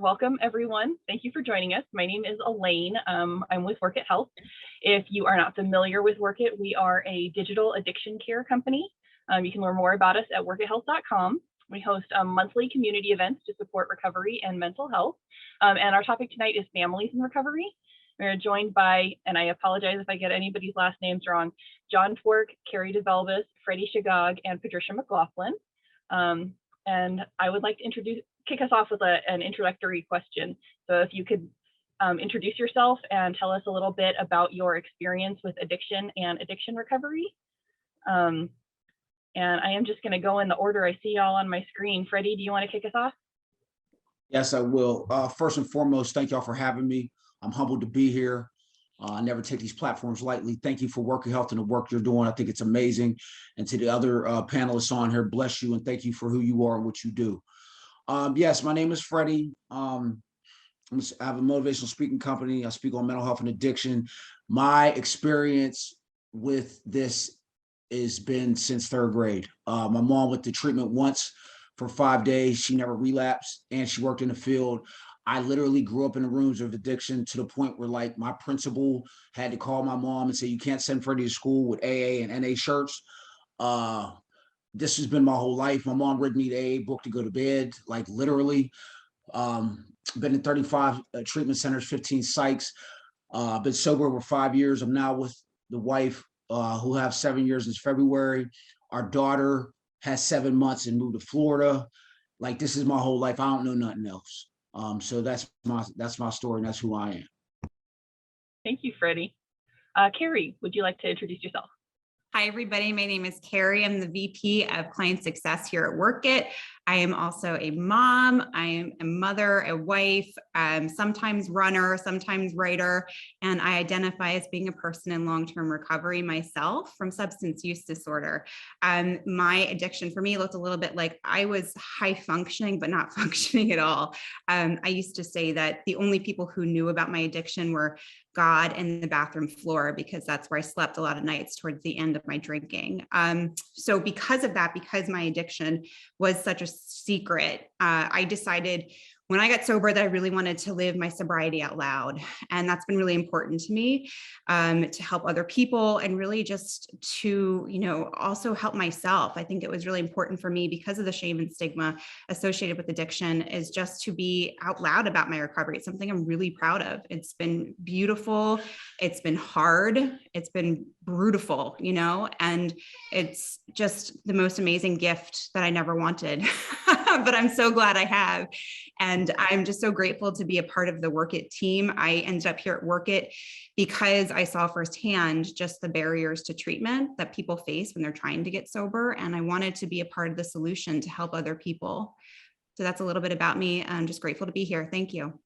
Welcome, everyone. Thank you for joining us. My name is Alaine. I'm with Workit Health. If you are not familiar with Workit, we are a digital addiction care company. You can learn more about us at workithealth.com. We host monthly community events to support recovery and mental health. And our topic tonight is families in recovery. We're joined by, and I apologize if I get anybody's last names wrong, Jon Twork, Kerry DeVilbiss, Frederick Shegog, and Patricia McLaughlin. And I would like to kick us off with an introductory question. So if you could introduce yourself and tell us a little bit about your experience with addiction and addiction recovery. And I am just going to go in the order I see y'all on my screen. Freddie, do you want to kick us off? Yes, I will. First and foremost, thank y'all for having me. I'm humbled to be here. I never take these platforms lightly. Thank you for Workit Health and the work you're doing. I think it's amazing. And to the other panelists on here, bless you and thank you for who you are and what you do. Yes, my name is Freddie. I have a motivational speaking company. I speak on mental health and addiction. My experience with this has been since third grade. My mom went to treatment once for 5 days. She never relapsed and she worked in the field. I literally grew up in the rooms of addiction to the point where like my principal had to call my mom and say, you can't send Freddie to school with AA and NA shirts. This has been my whole life. My mom read me the AA book to go to bed, like literally. Been in 35 treatment centers, 15 psychs. Been sober over 5 years. I'm now with the wife who have 7 years this February. Our daughter has 7 months and moved to Florida. Like this is my whole life. I don't know nothing else. So that's my story and that's who I am. Thank you, Freddie. Kerry, would you like to introduce yourself? Hi, everybody. My name is Kerry. I'm the VP of Client Success here at Workit. I am also a mom. I am a mother, a wife, sometimes runner, sometimes writer, and I identify as being a person in long-term recovery myself from substance use disorder. My addiction for me looked a little bit like I was high functioning, but not functioning at all. I used to say that the only people who knew about my addiction were God and the bathroom floor, because that's where I slept a lot of nights towards the end of my drinking. So because of that, because my addiction was such a secret, I decided when I got sober that I really wanted to live my sobriety out loud. And that's been really important to me, to help other people and really just to, also help myself. I think it was really important for me because of the shame and stigma associated with addiction is just to be out loud about my recovery. It's something I'm really proud of. It's been beautiful. It's been hard. It's been brutal, and it's just the most amazing gift that I never wanted, but I'm so glad I have. And I'm just so grateful to be a part of the Workit team. I ended up here at Workit because I saw firsthand just the barriers to treatment that people face when they're trying to get sober. And I wanted to be a part of the solution to help other people. So that's a little bit about me. I'm just grateful to be here. Thank you.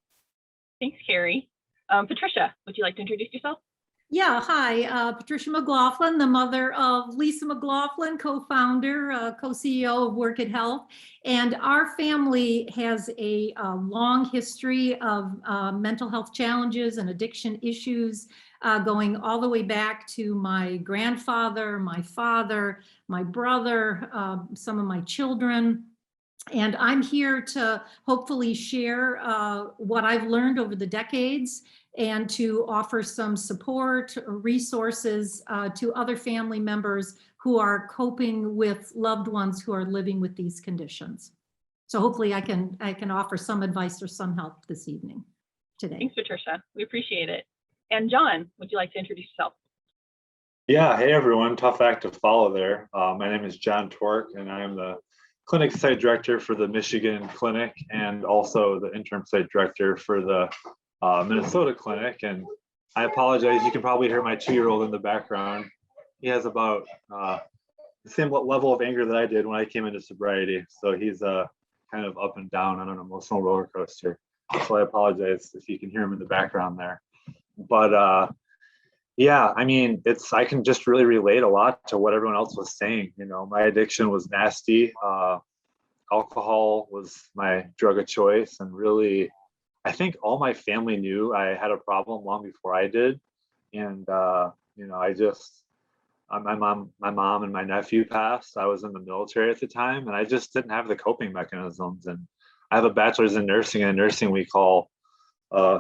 Thanks, Kerry. Patricia, would you like to introduce yourself? Yeah, hi, Patricia McLaughlin, the mother of Lisa McLaughlin, co-founder, co-CEO of Workit Health. And our family has a long history of mental health challenges and addiction issues, going all the way back to my grandfather, my father, my brother, some of my children. And I'm here to hopefully share what I've learned over the decades and to offer some support, resources to other family members who are coping with loved ones who are living with these conditions. So hopefully I can offer some advice or some help this evening today. Thanks, Patricia. We appreciate it. And Jon, would you like to introduce yourself? Yeah, hey everyone, tough act to follow there. My name is Jon Twork and I am the clinic site director for the Michigan clinic and also the interim site director for the Minnesota clinic. And I apologize, you can probably hear my 2-year-old in the background. He has about the same level of anger that I did when I came into sobriety. So he's kind of up and down on an emotional roller coaster. So I apologize if you can hear him in the background there. But yeah, I mean, I can just really relate a lot to what everyone else was saying. My addiction was nasty. Alcohol was my drug of choice, and really, I think all my family knew I had a problem long before I did. And my mom and my nephew passed. I was in the military at the time, and I just didn't have the coping mechanisms. And I have a bachelor's in nursing, and nursing we call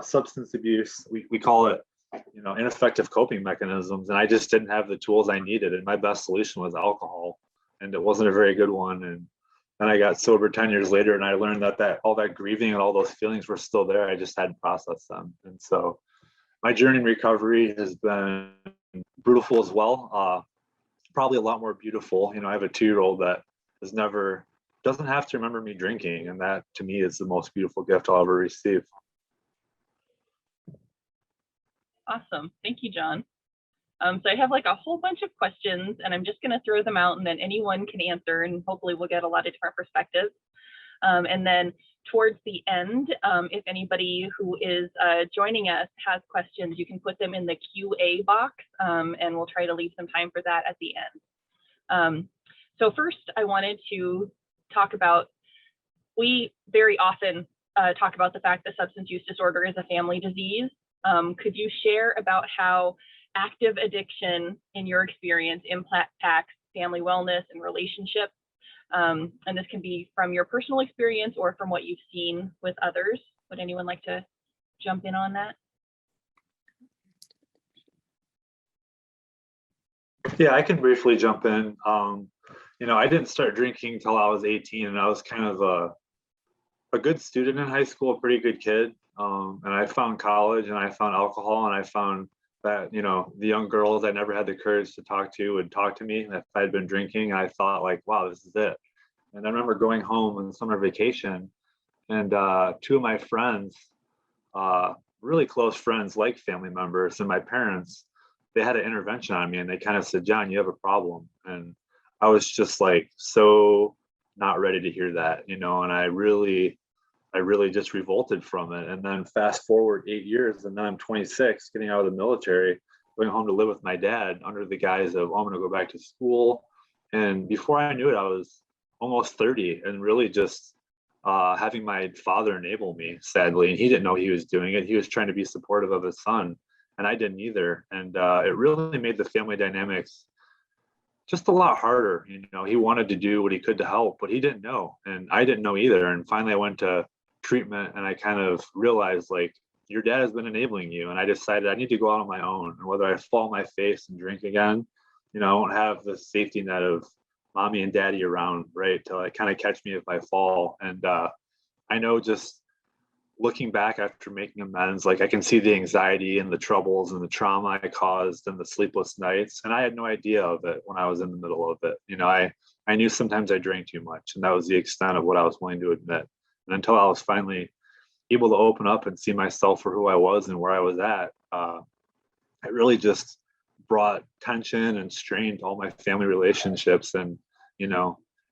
substance abuse. We call it, ineffective coping mechanisms. And I just didn't have the tools I needed. And my best solution was alcohol. And it wasn't a very good one. And then I got sober 10 years later, and I learned that all that grieving and all those feelings were still there. I just hadn't processed them. And so my journey in recovery has been brutal as well. Probably a lot more beautiful. I have a 2-year-old that doesn't have to remember me drinking. And that to me is the most beautiful gift I'll ever receive. Awesome. Thank you, Jon. So I have like a whole bunch of questions, and I'm just going to throw them out, and then anyone can answer, and hopefully we'll get a lot of different perspectives. And then towards the end, if anybody who is joining us has questions, you can put them in the QA box, and we'll try to leave some time for that at the end. So first, I wanted to talk about, we very often talk about the fact that substance use disorder is a family disease. Could you share about how active addiction, in your experience, impacts family wellness and relationships? And this can be from your personal experience or from what you've seen with others. Would anyone like to jump in on that? Yeah, I can briefly jump in. I didn't start drinking until I was 18, and I was kind of a good student in high school, a pretty good kid. And I found college, and I found alcohol, and I found that, the young girls I never had the courage to talk to would talk to me if I'd been drinking. And I thought, like, wow, this is it. And I remember going home on summer vacation, and 2 of my friends, really close friends, like family members and my parents, they had an intervention on me, and they kind of said, Jon, you have a problem. And I was just like, so not ready to hear that, and I really just revolted from it. And then fast forward 8 years, and then I'm 26, getting out of the military, going home to live with my dad under the guise of, I'm going to go back to school. And before I knew it, I was almost 30, and really just having my father enable me, sadly. And he didn't know he was doing it. He was trying to be supportive of his son, and I didn't either. And it really made the family dynamics just a lot harder. He wanted to do what he could to help, but he didn't know, and I didn't know either. And finally I went to treatment, and I kind of realized, like, your dad has been enabling you. And I decided I need to go out on my own, and whether I fall on my face and drink again, I won't have the safety net of mommy and daddy around, right, to like kind of catch me if I fall. And I know, just looking back after making amends, like, I can see the anxiety and the troubles and the trauma I caused and the sleepless nights, and I had no idea of it when I was in the middle of it. I knew sometimes I drank too much, and that was the extent of what I was willing to admit. And until I was finally able to open up and see myself for who I was and where I was at, it really just brought tension and strain to all my family relationships. And,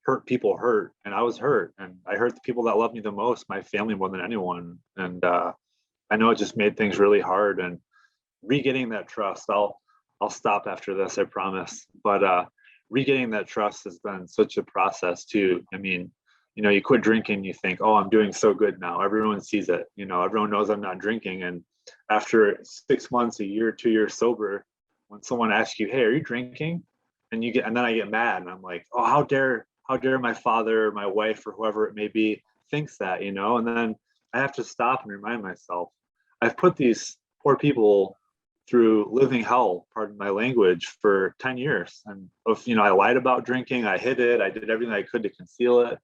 hurt people hurt, and I was hurt, and I hurt the people that loved me the most, my family, more than anyone. And I know it just made things really hard. And regaining that trust, I'll stop after this, I promise. But regaining that trust has been such a process too. I mean, you quit drinking, you think, oh, I'm doing so good now. Everyone sees it. Everyone knows I'm not drinking. And after 6 months, a year, 2 years sober, when someone asks you, hey, are you drinking? And then I get mad, and I'm like, oh, how dare my father, or my wife, or whoever it may be thinks that, and then I have to stop and remind myself, I've put these poor people through living hell, pardon my language, for 10 years. And I lied about drinking, I hid it, I did everything I could to conceal it.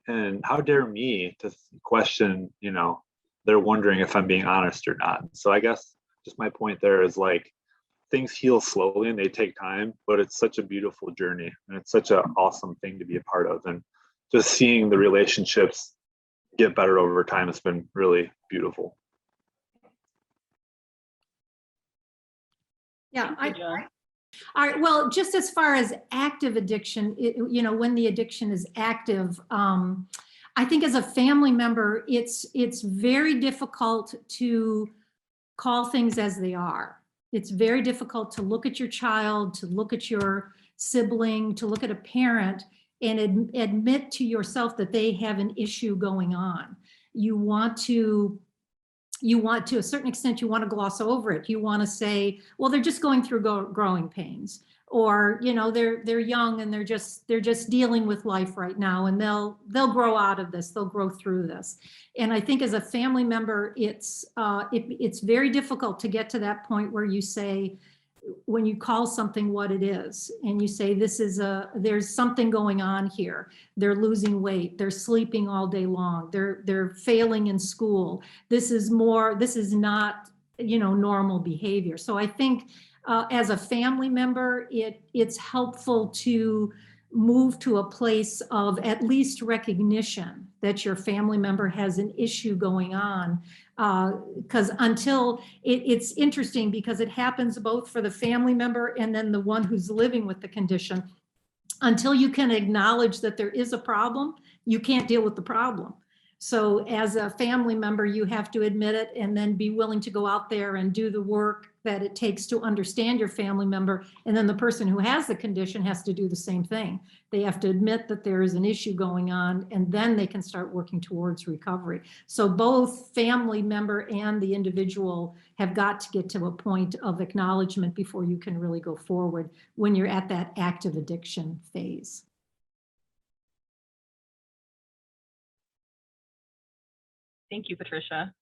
And how dare me to question, they're wondering if I'm being honest or not. So I guess just my point there is, like, things heal slowly and they take time, but it's such a beautiful journey, and it's such an awesome thing to be a part of. And just seeing the relationships get better over time has been really beautiful. Yeah. All right. Well, just as far as active addiction, when the addiction is active, I think as a family member, it's very difficult to call things as they are. It's very difficult to look at your child, to look at your sibling, to look at a parent and admit to yourself that they have an issue going on. You want to a certain extent, you want to gloss over it. You want to say, well, they're just going through growing pains. or, you know, they're young and they're just dealing with life right now, and they'll grow out of this, they'll grow through this. And I think as a family member, it's very difficult to get to that point where you say, when you call something what it is, and you say, there's something going on here. They're losing weight, they're sleeping all day long, they're failing in school. This is not, you know, normal behavior. So I think as a family member, it's helpful to move to a place of at least recognition that your family member has an issue going on. Because until it's interesting, because it happens both for the family member and then the one who's living with the condition. Until you can acknowledge that there is a problem, you can't deal with the problem. So as a family member, you have to admit it and then be willing to go out there and do the work that it takes to understand your family member. And then the person who has the condition has to do the same thing. They have to admit that there is an issue going on, and then they can start working towards recovery. So both family member and the individual have got to get to a point of acknowledgement before you can really go forward when you're at that active addiction phase. Thank you, Patricia.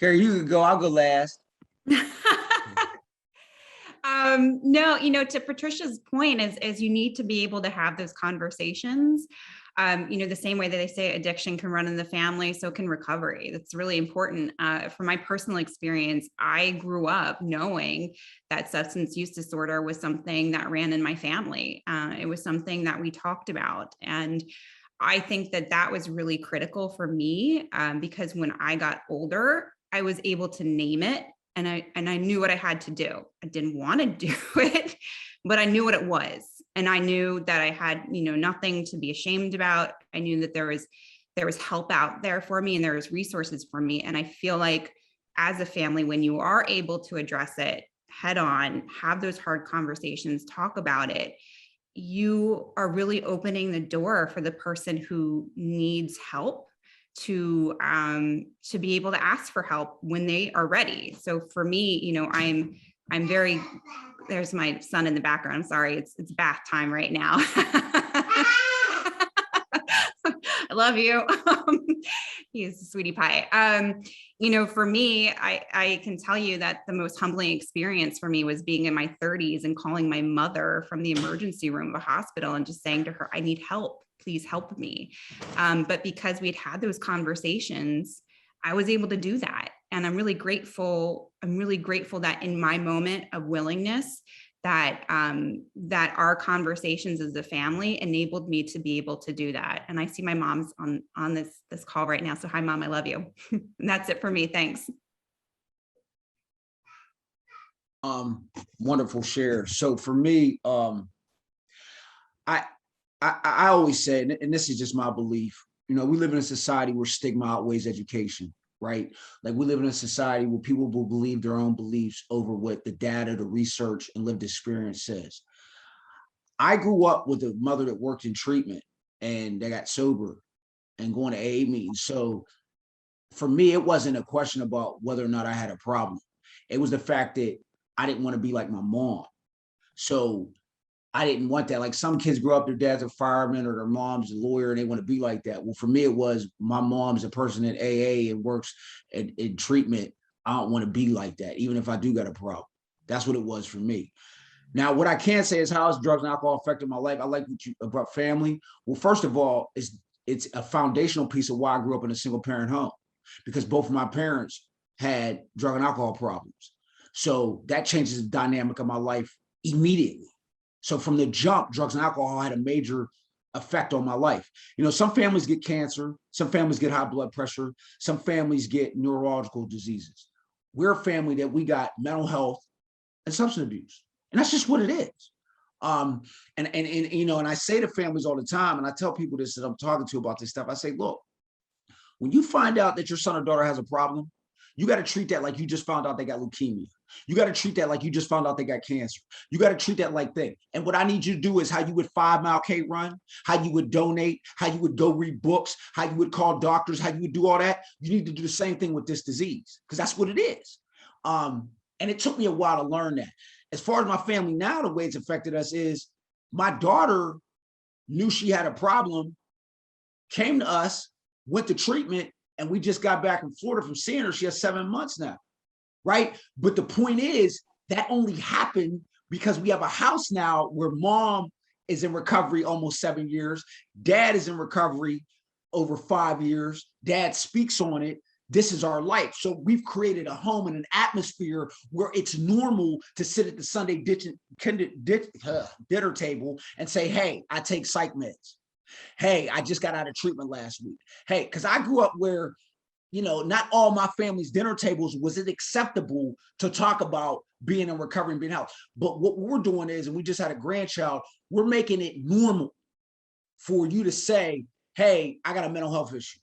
Kerry, you can go. I'll go last. No, you know, to Patricia's point is you need to be able to have those conversations. You know, the same way that they say addiction can run in the family, so can recovery. That's really important. From my personal experience, I grew up knowing that substance use disorder was something that ran in my family. It was something that we talked about. And I think that was really critical for me, because when I got older, I was able to name it, and I knew what I had to do. I didn't want to do it, but I knew what it was. And I knew that I had, you know, nothing to be ashamed about. I knew that there was help out there for me, and there was resources for me. And I feel like as a family, when you are able to address it head on, have those hard conversations, talk about it, you are really opening the door for the person who needs help to be able to ask for help when they are ready. So for me, you know, I'm very, there's my son in the background. I'm sorry, it's bath time right now. I love you. He's a sweetie pie. You know, for me, I can tell you that the most humbling experience for me was being in my 30s and calling my mother from the emergency room of a hospital and just saying to her, I need help, please help me. But because we'd had those conversations, I was able to do that. And I'm really grateful. I'm really grateful that in my moment of willingness, that our conversations as a family enabled me to be able to do that. And I see my mom's on this call right now. So hi, Mom, I love you. And that's it for me. Thanks. Wonderful share. So for me, I always say, and this is just my belief, you know, we live in a society where stigma outweighs education, right? Like we live in a society where people will believe their own beliefs over what the data, the research, and lived experience says. I grew up with a mother that worked in treatment, and they got sober and going to AA meetings. So for me, it wasn't a question about whether or not I had a problem. It was the fact that I didn't want to be like my mom. So I didn't want that. Like some kids grow up, their dad's a fireman or their mom's a lawyer and they want to be like that. Well, for me, it was my mom's a person in AA and works in treatment. I don't want to be like that, even if I do got a problem. That's what it was for me. Now, what I can say is how has drugs and alcohol affected my life? I like what you about family. Well, first of all, it's a foundational piece of why I grew up in a single parent home, because both of my parents had drug and alcohol problems. So that changes the dynamic of my life immediately. So from the jump, drugs and alcohol had a major effect on my life. You know, some families get cancer, some families get high blood pressure, some families get neurological diseases. We're a family that we got mental health and substance abuse. And that's just what it is. And you know, and I say to families all the time, and I tell people this that I'm talking to about this stuff, I say, look, when you find out that your son or daughter has a problem, you got to treat that like you just found out they got leukemia. You got to treat that like you just found out they got cancer. You got to treat that like that. And what I need you to do is how you would 5-mile K run, how you would donate, how you would go read books, how you would call doctors, how you would do all that. You need to do the same thing with this disease, because that's what it is. And it took me a while to learn that. As far as my family now, the way it's affected us is my daughter knew she had a problem, came to us, went to treatment, and we just got back in Florida from seeing her. She has 7 months now, right? But the point is that only happened because we have a house now where mom is in recovery almost 7 years. Dad is in recovery over 5 years. Dad speaks on it. This is our life. So we've created a home and an atmosphere where it's normal to sit at the Sunday dinner table and say, hey, I take psych meds. Hey, I just got out of treatment last week. Hey, because I grew up where, you know, not all my family's dinner tables was it acceptable to talk about being in recovery and being healthy. But what we're doing is, and we just had a grandchild, we're making it normal for you to say, hey, I got a mental health issue.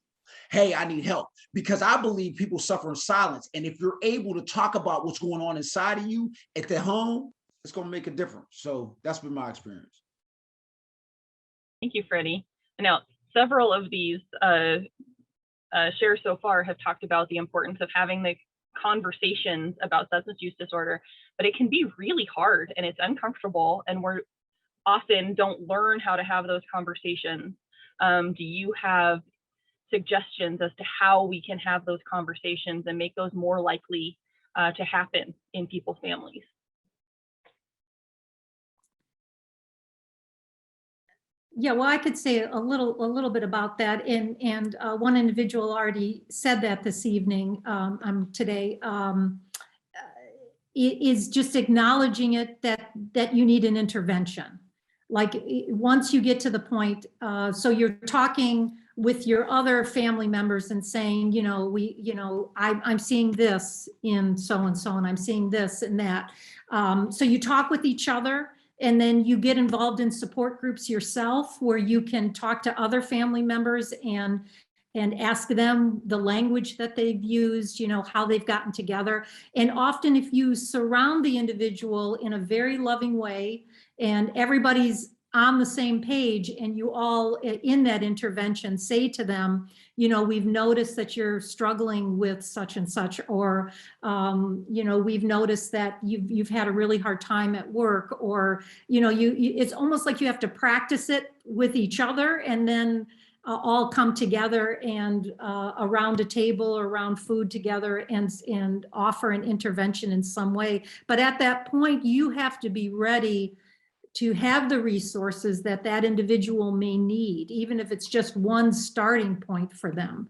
Hey, I need help, because I believe people suffer in silence. And if you're able to talk about what's going on inside of you at the home, it's going to make a difference. So that's been my experience. Thank you, Freddie. Now, several of these shares so far have talked about the importance of having the conversations about substance use disorder, but it can be really hard and it's uncomfortable, and we're often don't learn how to have those conversations. Do you have suggestions as to how we can have those conversations and make those more likely to happen in people's families? Yeah, well, I could say a little bit about that, and one individual already said that this evening, today, is just acknowledging it that you need an intervention. Like once you get to the point, so you're talking with your other family members and saying, you know, I'm seeing this in so and so, and I'm seeing this and that. So you talk with each other, and then you get involved in support groups yourself, where you can talk to other family members and ask them the language that they've used, you know, how they've gotten together. And often if you surround the individual in a very loving way and everybody's on the same page, and you all in that intervention say to them, you know, we've noticed that you're struggling with such and such, or, you know, we've noticed that you've had a really hard time at work, or, you know, it's almost like you have to practice it with each other, and then all come together and around a table or around food together and offer an intervention in some way. But at that point, you have to be ready to have the resources that that individual may need, even if it's just one starting point for them.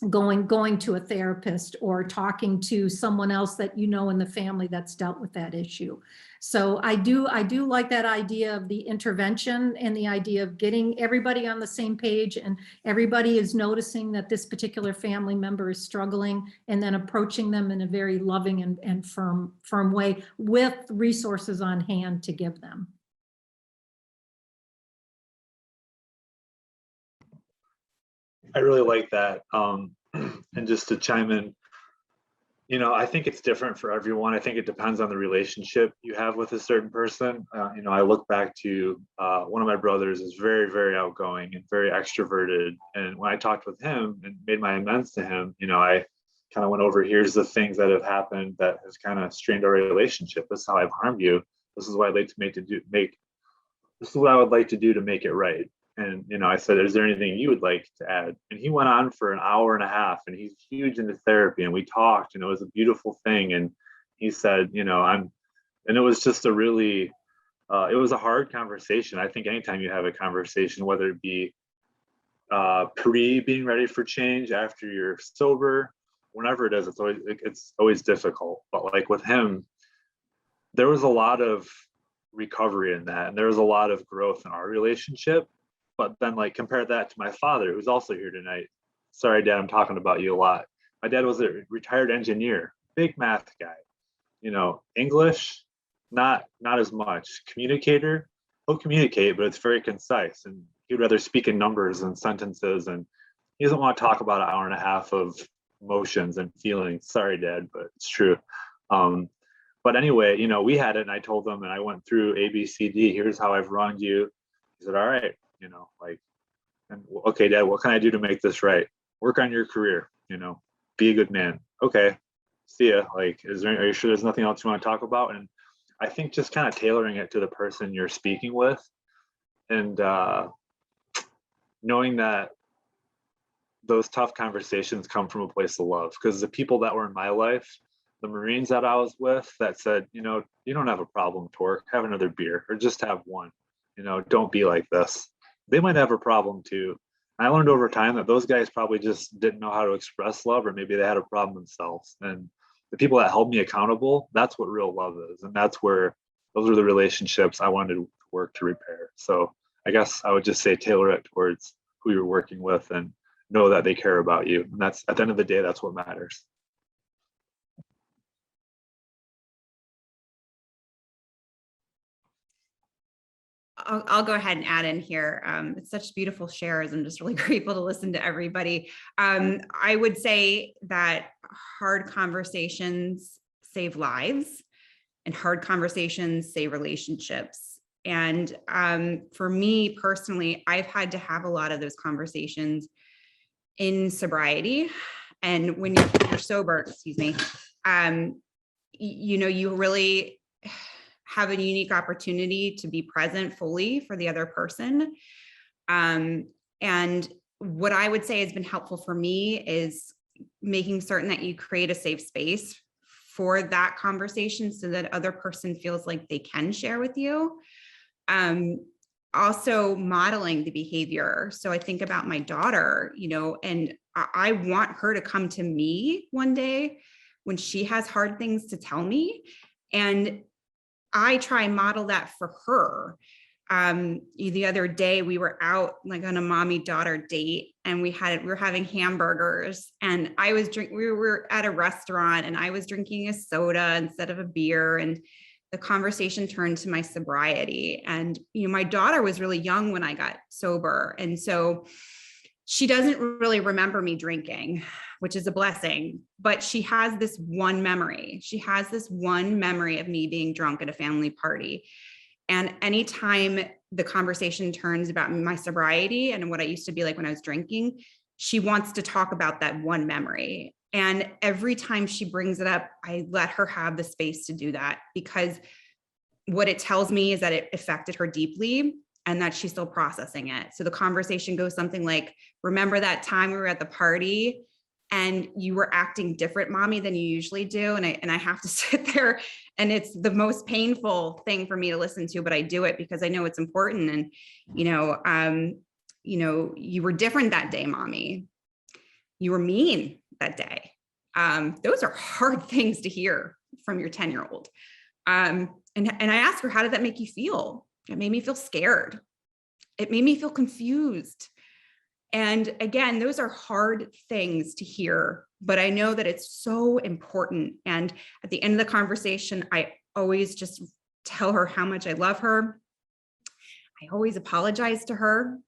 Going to a therapist or talking to someone else that you know in the family that's dealt with that issue. So I do like that idea of the intervention and the idea of getting everybody on the same page, and everybody is noticing that this particular family member is struggling, and then approaching them in a very loving and firm way with resources on hand to give them. I really like that. And just to chime in, you know, I think it's different for everyone. I think it depends on the relationship you have with a certain person. You know, I look back to one of my brothers is very, very outgoing and very extroverted. And when I talked with him and made my amends to him, you know, I kind of went over, here's the things that have happened that has kind of strained our relationship. This is how I've harmed you. This is what I'd like to this is what I would like to do to make it right. And, you know, I said, is there anything you would like to add? And he went on for an hour and a half, and he's huge into therapy, and we talked, and it was a beautiful thing. And he said, you know, and it was just a really, it was a hard conversation. I think anytime you have a conversation, whether it be pre being ready for change, after you're sober, whenever it is, it's always difficult. But like with him, there was a lot of recovery in that, and there was a lot of growth in our relationship. But then, like, compare that to my father, who's also here tonight. Sorry, Dad, I'm talking about you a lot. My dad was a retired engineer, big math guy. You know, English, not as much. Communicator, he'll communicate, but it's very concise, and he'd rather speak in numbers and sentences, and he doesn't want to talk about an hour and a half of emotions and feelings. Sorry, Dad, but it's true. But anyway, you know, we had it, and I told him, and I went through A, B, C, D. Here's how I've wronged you. He said, all right, you know, like, and okay, Dad, what can I do to make this right? Work on your career, you know, be a good man. Okay. see ya. Like, are you sure there's nothing else you want to talk about? And I think just kind of tailoring it to the person you're speaking with, and knowing that those tough conversations come from a place of love. Because the people that were in my life, the Marines that I was with, that said, you don't have a problem, Twork, have another beer, or just have one, don't be like this. They might have a problem too. I learned over time that those guys probably just didn't know how to express love, or maybe they had a problem themselves. And the people that held me accountable, that's what real love is. And those are the relationships I wanted to work to repair. So I guess I would just say tailor it towards who you're working with and know that they care about you. And that's, at the end of the day, that's what matters. I'll go ahead and add in here. It's such beautiful shares. I'm just really grateful to listen to everybody. I would say that hard conversations save lives, and hard conversations save relationships. And for me personally, I've had to have a lot of those conversations in sobriety. And when you're sober, excuse me, you really have a unique opportunity to be present fully for the other person. And what I would say has been helpful for me is making certain that you create a safe space for that conversation so that other person feels like they can share with you. Also modeling the behavior. So I think about my daughter, and I want her to come to me one day when she has hard things to tell me. And I try and model that for her. The other day we were out like on a mommy daughter date, and we were having hamburgers, and we were at a restaurant, and I was drinking a soda instead of a beer, and the conversation turned to my sobriety. And my daughter was really young when I got sober, and so she doesn't really remember me drinking, which is a blessing, but she has this one memory. She has this one memory of me being drunk at a family party. And anytime the conversation turns about my sobriety and what I used to be like when I was drinking, she wants to talk about that one memory. And every time she brings it up, I let her have the space to do that, because what it tells me is that it affected her deeply and that she's still processing it. So the conversation goes something like, remember that time we were at the party and you were acting different, mommy, than you usually do. And I have to sit there, and it's the most painful thing for me to listen to, but I do it because I know it's important. And, you were different that day, mommy. You were mean that day. Those are hard things to hear from your 10-year-old. And I asked her, how did that make you feel? It made me feel scared. It made me feel confused. And again, those are hard things to hear, but I know that it's so important. And at the end of the conversation, I always just tell her how much I love her. I always apologize to her.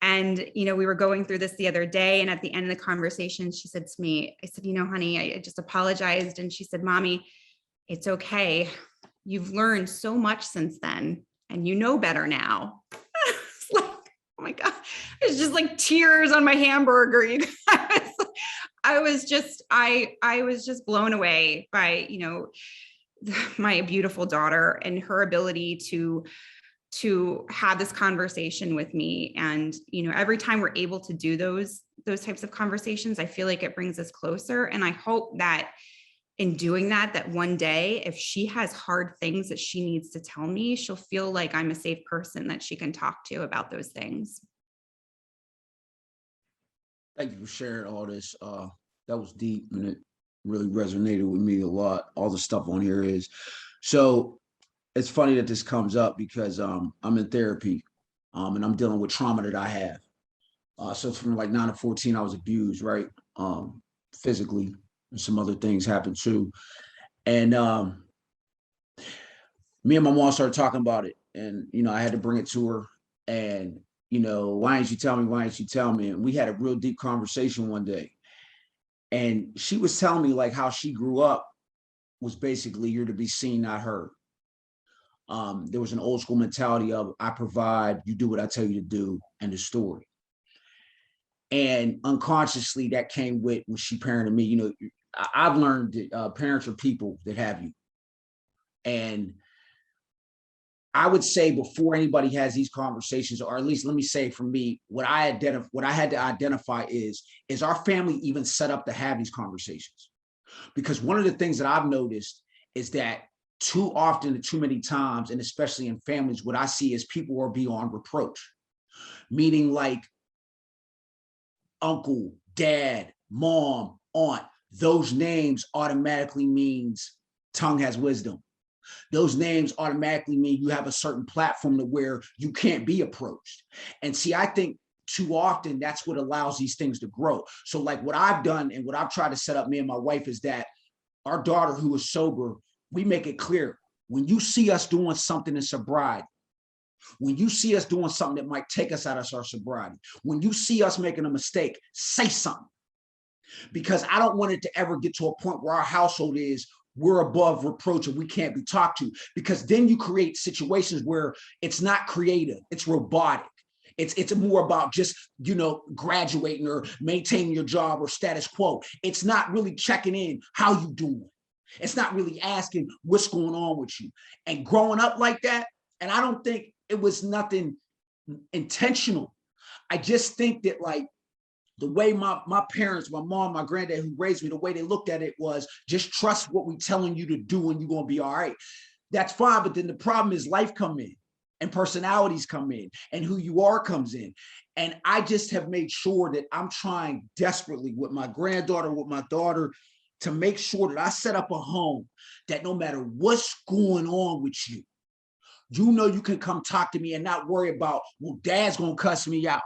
And, we were going through this the other day, and at the end of the conversation, she said to me, I said, honey, I just apologized. And she said, mommy, it's okay. You've learned so much since then, and you know better now. It's like, oh my God, it's just like tears on my hamburger. You guys. I was just blown away by, my beautiful daughter and her ability to have this conversation with me. And, every time we're able to do those types of conversations, I feel like it brings us closer. And I hope that in doing that one day, if she has hard things that she needs to tell me, she'll feel like I'm a safe person that she can talk to about those things. Thank you for sharing all this. That was deep, and it really resonated with me a lot. All the stuff on here is. So it's funny that this comes up because I'm in therapy, and I'm dealing with trauma that I have. So from like 9 to 14, I was abused, right? Physically, and some other things happened too. And me and my mom started talking about it, and I had to bring it to her. And why didn't you tell me? Why didn't you tell me? And we had a real deep conversation one day. And she was telling me like how she grew up was basically you're to be seen, not heard. There was an old school mentality of I provide, you do what I tell you to do, and the story. And unconsciously that came with when she parented me, I've learned that parents are people that have you. And I would say before anybody has these conversations, or at least let me say for me, what I had to identify is our family even set up to have these conversations? Because one of the things that I've noticed is that too often and too many times, and especially in families, what I see is people are beyond reproach, meaning like uncle, dad, mom, aunt, those names automatically means tongue has wisdom. Those names automatically mean you have a certain platform to where you can't be approached. And see, I think too often that's what allows these things to grow. So like what I've done and what I've tried to set up, me and my wife, is that our daughter, who is sober, we make it clear, when you see us doing something in sobriety, when you see us doing something that might take us out of our sobriety, when you see us making a mistake, say something. Because I don't want it to ever get to a point where our household is we're above reproach and we can't be talked to, because then you create situations where it's not creative, it's robotic. It's more about just, you know, graduating or maintaining your job or status quo. It's not really checking in, how you doing? It's not really asking what's going on with you. And growing up like that, and I don't think it was nothing intentional. I just think that like the way my parents, my mom, my granddad who raised me, the way they looked at it was just trust what we're telling you to do and you're going to be all right. That's fine. But then the problem is life come in and personalities come in and who you are comes in. And I just have made sure that I'm trying desperately with my granddaughter, with my daughter, to make sure that I set up a home that no matter what's going on with you, you know, you can come talk to me and not worry about, well, dad's going to cuss me out,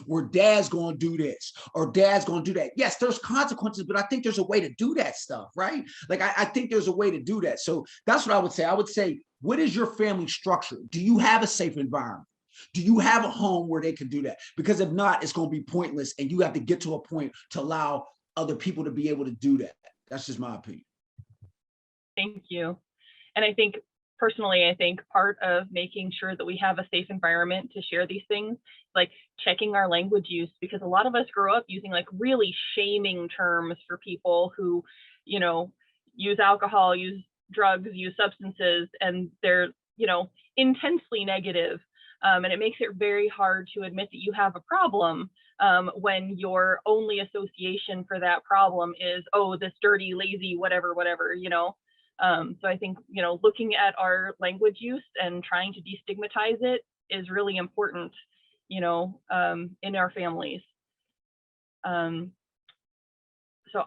or dad's going to do this, or dad's going to do that. Yes, there's consequences, but I think there's a way to do that stuff, right? Like, I think there's a way to do that. So that's what I would say. I would say, what is your family structure? Do you have a safe environment? Do you have a home where they can do that? Because if not, it's going to be pointless. And you have to get to a point to allow other people to be able to do that. That's just my opinion. Thank you. And I think personally, I think part of making sure that we have a safe environment to share these things, like checking our language use, because a lot of us grow up using like really shaming terms for people who, you know, use alcohol, use drugs, use substances, and they're, you know, intensely negative. And it makes it very hard to admit that you have a problem when your only association for that problem is, oh, this dirty, lazy, whatever, you know. So I think, you know, looking at our language use and trying to destigmatize it is really important, you know, in our families. So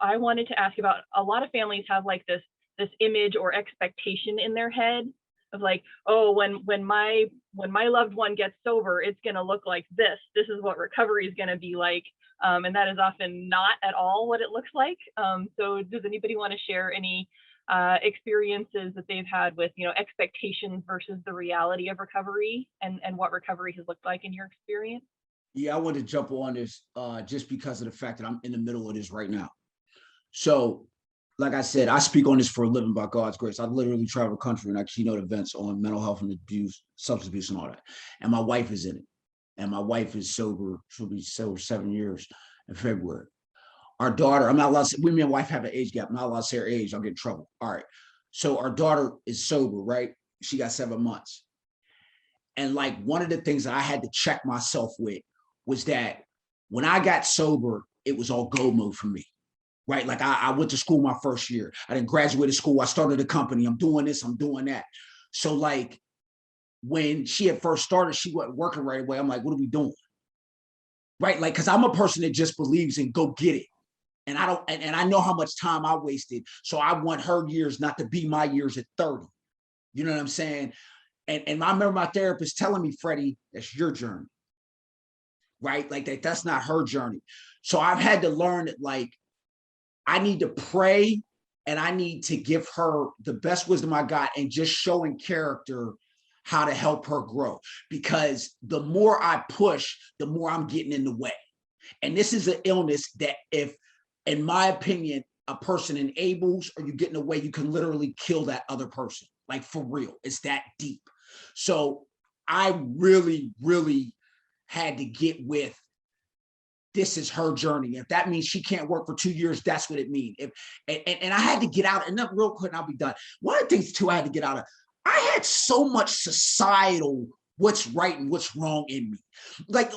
I wanted to ask about, a lot of families have like this image or expectation in their head of like, oh, when my loved one gets sober, it's going to look like this. This is what recovery is going to be like. And that is often not at all what it looks like. So does anybody want to share any experiences that they've had with, you know, expectations versus the reality of recovery, and what recovery has looked like in your experience? Yeah, I want to jump on this just because of the fact that I'm in the middle of this right now. So, like I said, I speak on this for a living by God's grace. I literally travel the country and I keynote events on mental health and abuse, substance abuse and all that. And my wife is in it. And my wife is sober. She'll be sober 7 years in February. Our daughter, I'm not allowed to say, we and my wife have an age gap. I'm not allowed to say her age. I'll get in trouble. All right. So our daughter is sober, right? She got 7 months. And like one of the things that I had to check myself with was that when I got sober, it was all go mode for me, right? Like I went to school my first year. I didn't graduate school. I started a company. I'm doing this, I'm doing that. So like when she had first started, she wasn't working right away. I'm like, what are we doing? Right? Like, cause I'm a person that just believes in go get it. And I don't, and I know how much time I wasted. So I want her years not to be my years at 30. You know what I'm saying? And I remember my therapist telling me, Freddie, that's your journey. Right? Like that's not her journey. So I've had to learn that like, I need to pray and I need to give her the best wisdom I got and just showing character how to help her grow. Because the more I push, the more I'm getting in the way. And this is an illness that if, in my opinion, a person enables or you get in the way, you can literally kill that other person. Like for real, it's that deep. So I really, really had to get with this is her journey. If that means she can't work for 2 years, that's what it means. And I had to get out, and then real quick, and I'll be done. One of the things too I had to get out of, I had so much societal what's right and what's wrong in me. Like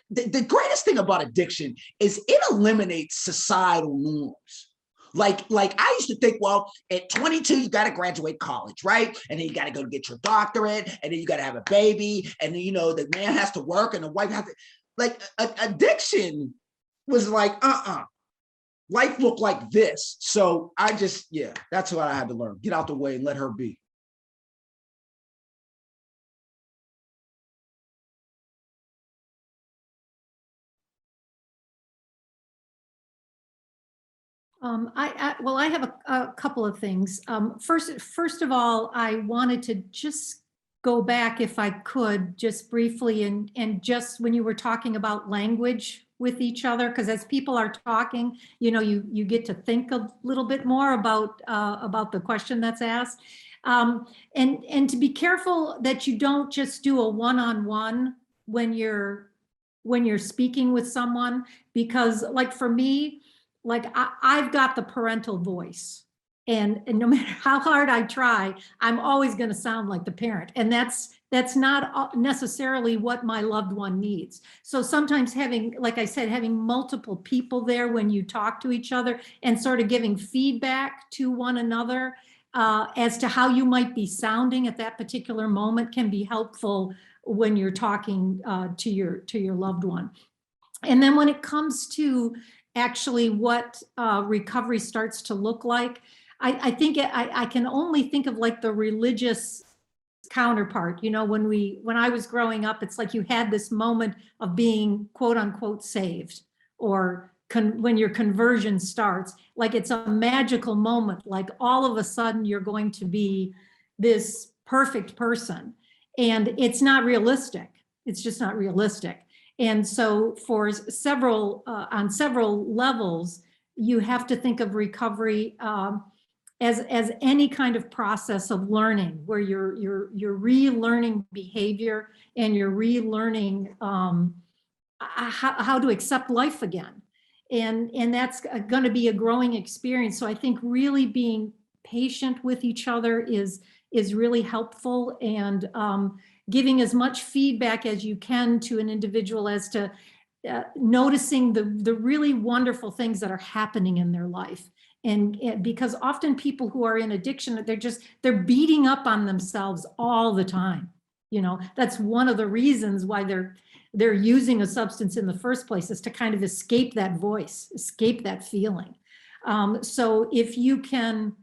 the greatest thing about addiction is it eliminates societal norms. Like I used to think, well, at 22, you got to graduate college, right? And then you got to go get your doctorate, and then you got to have a baby, and then, you know, the man has to work and the wife has to, like, addiction was like, life looked like this. So I just, yeah, that's what I had to learn. Get out the way and let her be. I have a couple of things. First of all, I wanted to just go back, if I could, just briefly, and just when you were talking about language with each other, because as people are talking, you know, you get to think a little bit more about the question that's asked, and to be careful that you don't just do a one-on-one when you're speaking with someone, because, like, for me, like, I've got the parental voice, and no matter how hard I try, I'm always going to sound like the parent. And that's not necessarily what my loved one needs. So sometimes having, like I said, having multiple people there when you talk to each other and sort of giving feedback to one another as to how you might be sounding at that particular moment can be helpful when you're talking to your loved one. And then when it comes to actually what recovery starts to look like, I think I can only think of, like, the religious counterpart. You know, when I was growing up, it's like you had this moment of being quote unquote saved, or when your conversion starts, like it's a magical moment, like all of a sudden you're going to be this perfect person, and it's not realistic. It's just not realistic. And so for on several levels, you have to think of recovery as any kind of process of learning, where you're relearning behavior, and you're relearning how to accept life again. And that's going to be a growing experience. So I think really being patient with each other is really helpful, and giving as much feedback as you can to an individual as to noticing the really wonderful things that are happening in their life. And because often people who are in addiction, they're beating up on themselves all the time. You know, that's one of the reasons why they're using a substance in the first place, is to kind of escape that voice, escape that feeling. So if you can,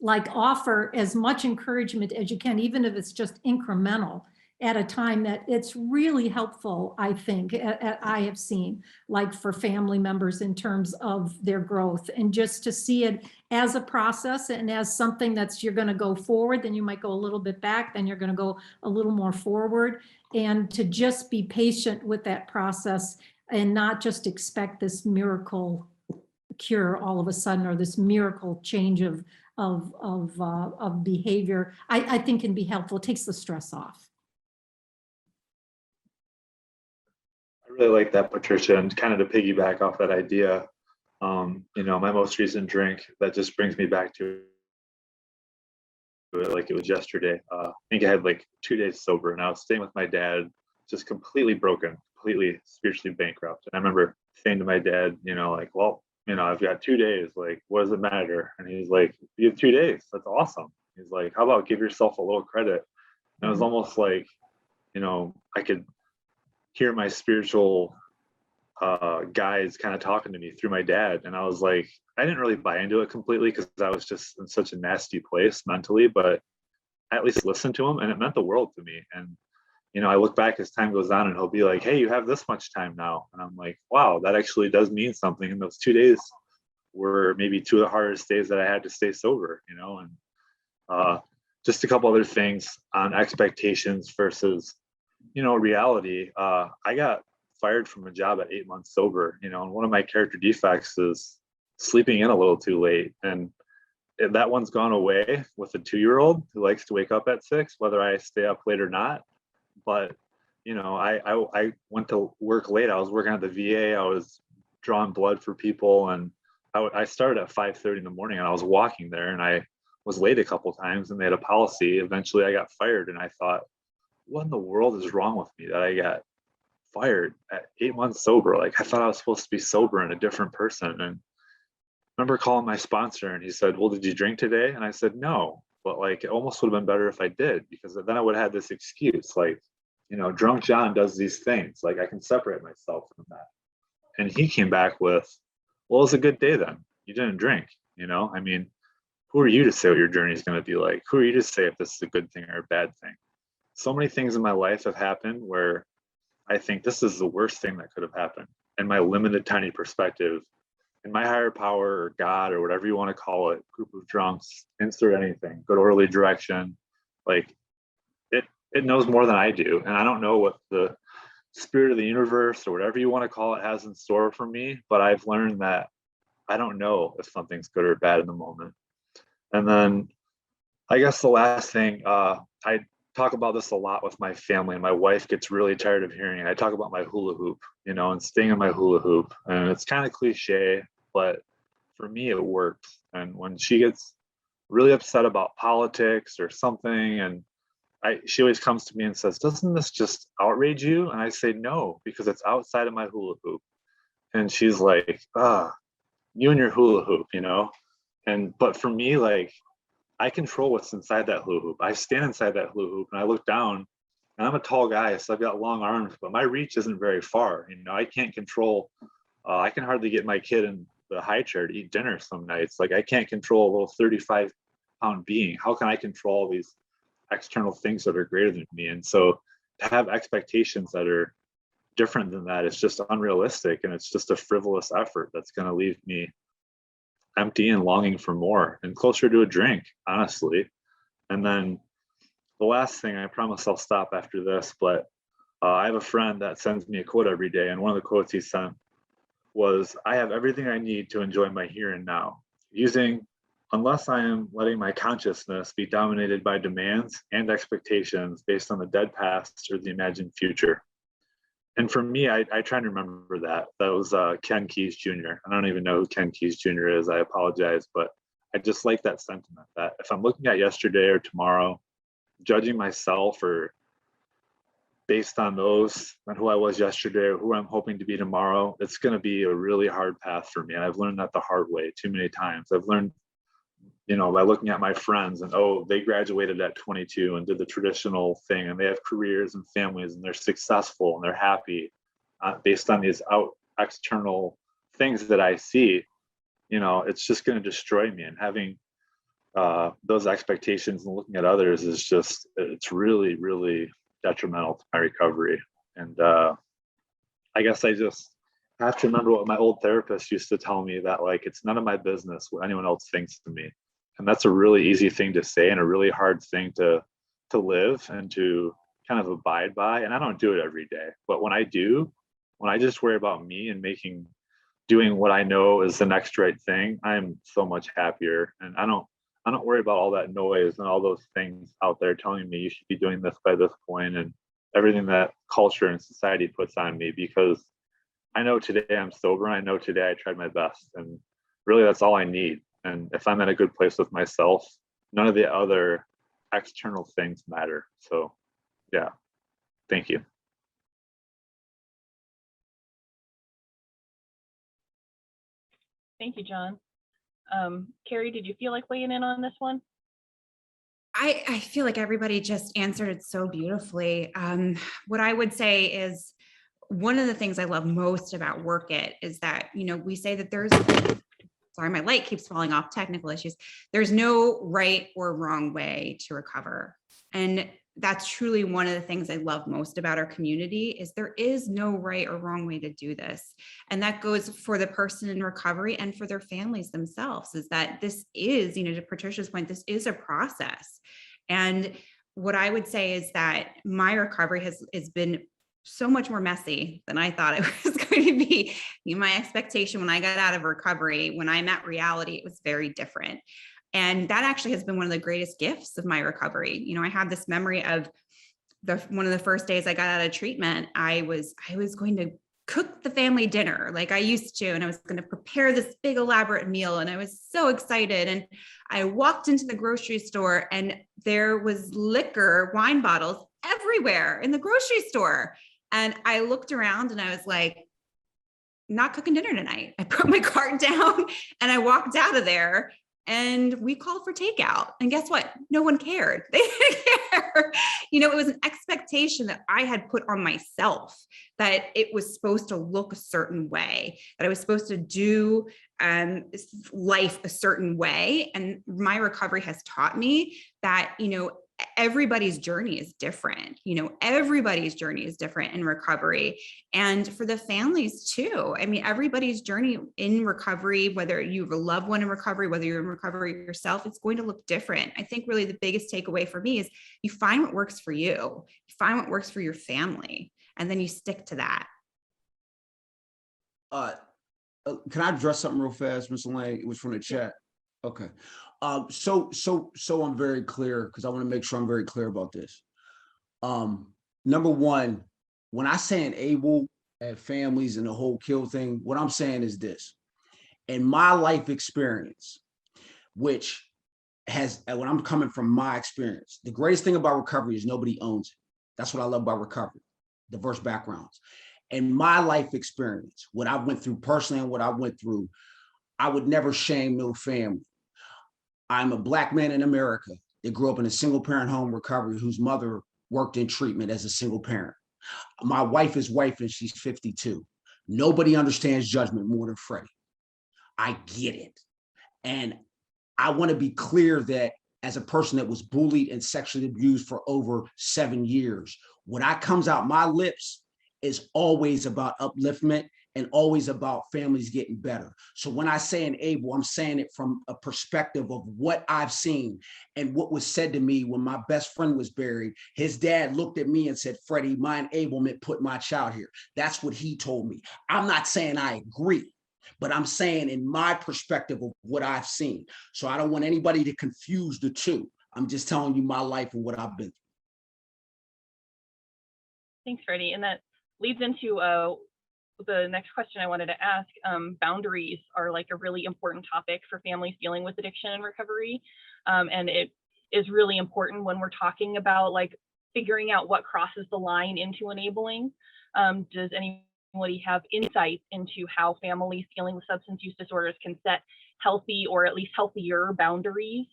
like, offer as much encouragement as you can, even if it's just incremental, at a time, that it's really helpful, I think, I have seen, like, for family members in terms of their growth, and just to see it as a process and as something that's, you're going to go forward, then you might go a little bit back, then you're going to go a little more forward, and to just be patient with that process, and not just expect this miracle cure all of a sudden, or this miracle change of behavior, I think can be helpful. It takes the stress off. I really like that, Patricia, and kind of to piggyback off that idea, you know, my most recent drink, that just brings me back to it like it was yesterday. I think I had like 2 days sober, and I was staying with my dad, just completely broken, completely spiritually bankrupt. And I remember saying to my dad, you know, like, well, you know, I've got 2 days, like, what does it matter? And he's like, you have 2 days, that's awesome. He's like, how about give yourself a little credit? And it was almost like, you know, I could hear my spiritual guides kind of talking to me through my dad. And I was like, I didn't really buy into it completely, because I was just in such a nasty place mentally, but I at least listened to him, and it meant the world to me. And, you know, I look back as time goes on, and he'll be like, hey, you have this much time now. And I'm like, wow, that actually does mean something. And those 2 days were maybe 2 of the hardest days that I had to stay sober, you know. And just a couple other things on expectations versus, you know, reality. I got fired from a job at 8 months sober, you know, and one of my character defects is sleeping in a little too late. And that one's gone away with a 2-year-old who likes to wake up at 6, whether I stay up late or not. But, I went to work late. I was working at the VA. I was drawing blood for people, and I started at 5:30 in the morning, and I was walking there, and I was late a couple times, and they had a policy. Eventually I got fired, and I thought, what in the world is wrong with me that I got fired at 8 months sober? Like, I thought I was supposed to be sober and a different person. And I remember calling my sponsor, and he said, well, did you drink today? And I said, no, but like, it almost would have been better if I did, because then I would have had this excuse, like, drunk John does these things. Like, I can separate myself from that. And he came back with, well, it's a good day then. You didn't drink, I mean, who are you to say what your journey is going to be like? Who are you to say if this is a good thing or a bad thing? So many things in my life have happened where I think this is the worst thing that could have happened. In my limited, tiny perspective, in my higher power or God or whatever you want to call it, group of drunks, insert anything, good orderly direction, like it knows more than I do. And I don't know what the spirit of the universe or whatever you want to call it has in store for me, but I've learned that I don't know if something's good or bad in the moment. And then I guess the last thing, I talk about this a lot with my family, and my wife gets really tired of hearing it. I talk about my hula hoop, and staying in my hula hoop. And it's kind of cliche, but for me, it works. And when she gets really upset about politics or something, and she always comes to me and says, doesn't this just outrage you? And I say, no, because it's outside of my hula hoop. And she's like, you and your hula hoop, but for me, like, I control what's inside that hula hoop. I stand inside that hula hoop and I look down, and I'm a tall guy, so I've got long arms, but my reach isn't very far. I can't control, I can hardly get my kid in the high chair to eat dinner some nights. Like, I can't control a little 35-pound being. How can I control these external things that are greater than me? And so to have expectations that are different than that, it's just unrealistic, and it's just a frivolous effort that's going to leave me empty and longing for more and closer to a drink, honestly. And then the last thing, I promise I'll stop after this, but I have a friend that sends me a quote every day, and one of the quotes he sent was, I have everything I need to enjoy my here and now, unless I am letting my consciousness be dominated by demands and expectations based on the dead past or the imagined future. And for me, I try to remember that. That was Ken Keyes Jr. I don't even know who Ken Keyes Jr. is. I apologize, but I just like that sentiment, that if I'm looking at yesterday or tomorrow, judging myself or based on those and who I was yesterday or who I'm hoping to be tomorrow, it's going to be a really hard path for me. And I've learned that the hard way too many times. I've learned, by looking at my friends and, they graduated at 22 and did the traditional thing, and they have careers and families, and they're successful and they're happy based on these external things that I see. It's just going to destroy me. And having those expectations and looking at others it's really, really detrimental to my recovery. And I guess I just have to remember what my old therapist used to tell me, that like, it's none of my business what anyone else thinks to me. And that's a really easy thing to say and a really hard thing to live and to kind of abide by. And I don't do it every day, but when I just worry about me and doing what I know is the next right thing, I'm so much happier. And I don't worry about all that noise and all those things out there telling me you should be doing this by this point and everything that culture and society puts on me, because I know today I'm sober, and I know today I tried my best, and really that's all I need. And if I'm in a good place with myself, none of the other external things matter. So yeah, thank you. Thank you, John. Kerry, did you feel like weighing in on this one? I feel like everybody just answered it so beautifully. What I would say is, one of the things I love most about Workit is that, we say that sorry, my light keeps falling off, technical issues. There's no right or wrong way to recover. And that's truly one of the things I love most about our community, is there is no right or wrong way to do this. And that goes for the person in recovery and for their families themselves, is that this is, to Patricia's point, this is a process. And what I would say is that my recovery has been so much more messy than I thought it was going to be. My expectation when I got out of recovery, when I met reality, it was very different. And that actually has been one of the greatest gifts of my recovery. I have this memory of one of the first days I got out of treatment, I was going to cook the family dinner like I used to, and I was going to prepare this big elaborate meal, and I was so excited. And I walked into the grocery store, and there was liquor, wine bottles everywhere in the grocery store. And I looked around and I was like, not cooking dinner tonight. I put my cart down and I walked out of there, and we called for takeout. And guess what? No one cared. They didn't care. You know, it was an expectation that I had put on myself, that it was supposed to look a certain way, that I was supposed to do life a certain way. And my recovery has taught me that, you know, everybody's journey is different. You know, everybody's journey is different in recovery, and for the families too. I mean, everybody's journey in recovery, whether you have a loved one in recovery, whether you're in recovery yourself, it's going to look different. I think really the biggest takeaway for me is you find what works for you, you find what works for your family, and then you stick to that. Can I address something real fast, Ms. Alaine? It was from the chat. Okay. So I'm very clear, because I want to make sure I'm very clear about this. Number one, when I say enable at families and the whole kill thing, what I'm saying is this: in my life experience, which has, when I'm coming from my experience, the greatest thing about recovery is nobody owns it. That's what I love about recovery, diverse backgrounds. In my life experience, what I went through personally and what I went through, I would never shame no family. I'm a Black man in America that grew up in a single parent home recovery, whose mother worked in treatment as a single parent. My wife is wife and she's 52. Nobody understands judgment more than Freddie. I get it. And I want to be clear that as a person that was bullied and sexually abused for over 7 years, what comes out my lips is always about upliftment and always about families getting better. So when I say enable, I'm saying it from a perspective of what I've seen and what was said to me when my best friend was buried. His dad looked at me and said, "Freddie, my enablement put my child here." That's what he told me. I'm not saying I agree, but I'm saying in my perspective of what I've seen. So I don't want anybody to confuse the two. I'm just telling you my life and what I've been through. Thanks, Freddie. And that leads into the next question I wanted to ask. Boundaries are like a really important topic for families dealing with addiction and recovery. And it is really important when we're talking about like figuring out what crosses the line into enabling. Does anybody have insights into how families dealing with substance use disorders can set healthy or at least healthier boundaries?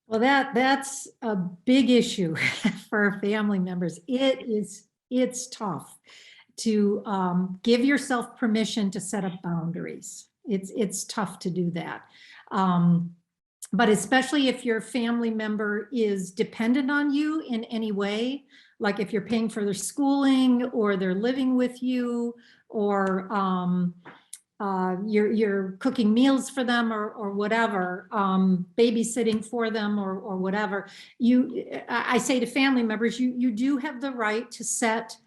Well, that's a big issue for family members. It's tough to give yourself permission to set up boundaries. It's tough to do that. But especially if your family member is dependent on you in any way, like if you're paying for their schooling or they're living with you, or you're cooking meals for them or whatever, babysitting for them or whatever. I say to family members, you do have the right to set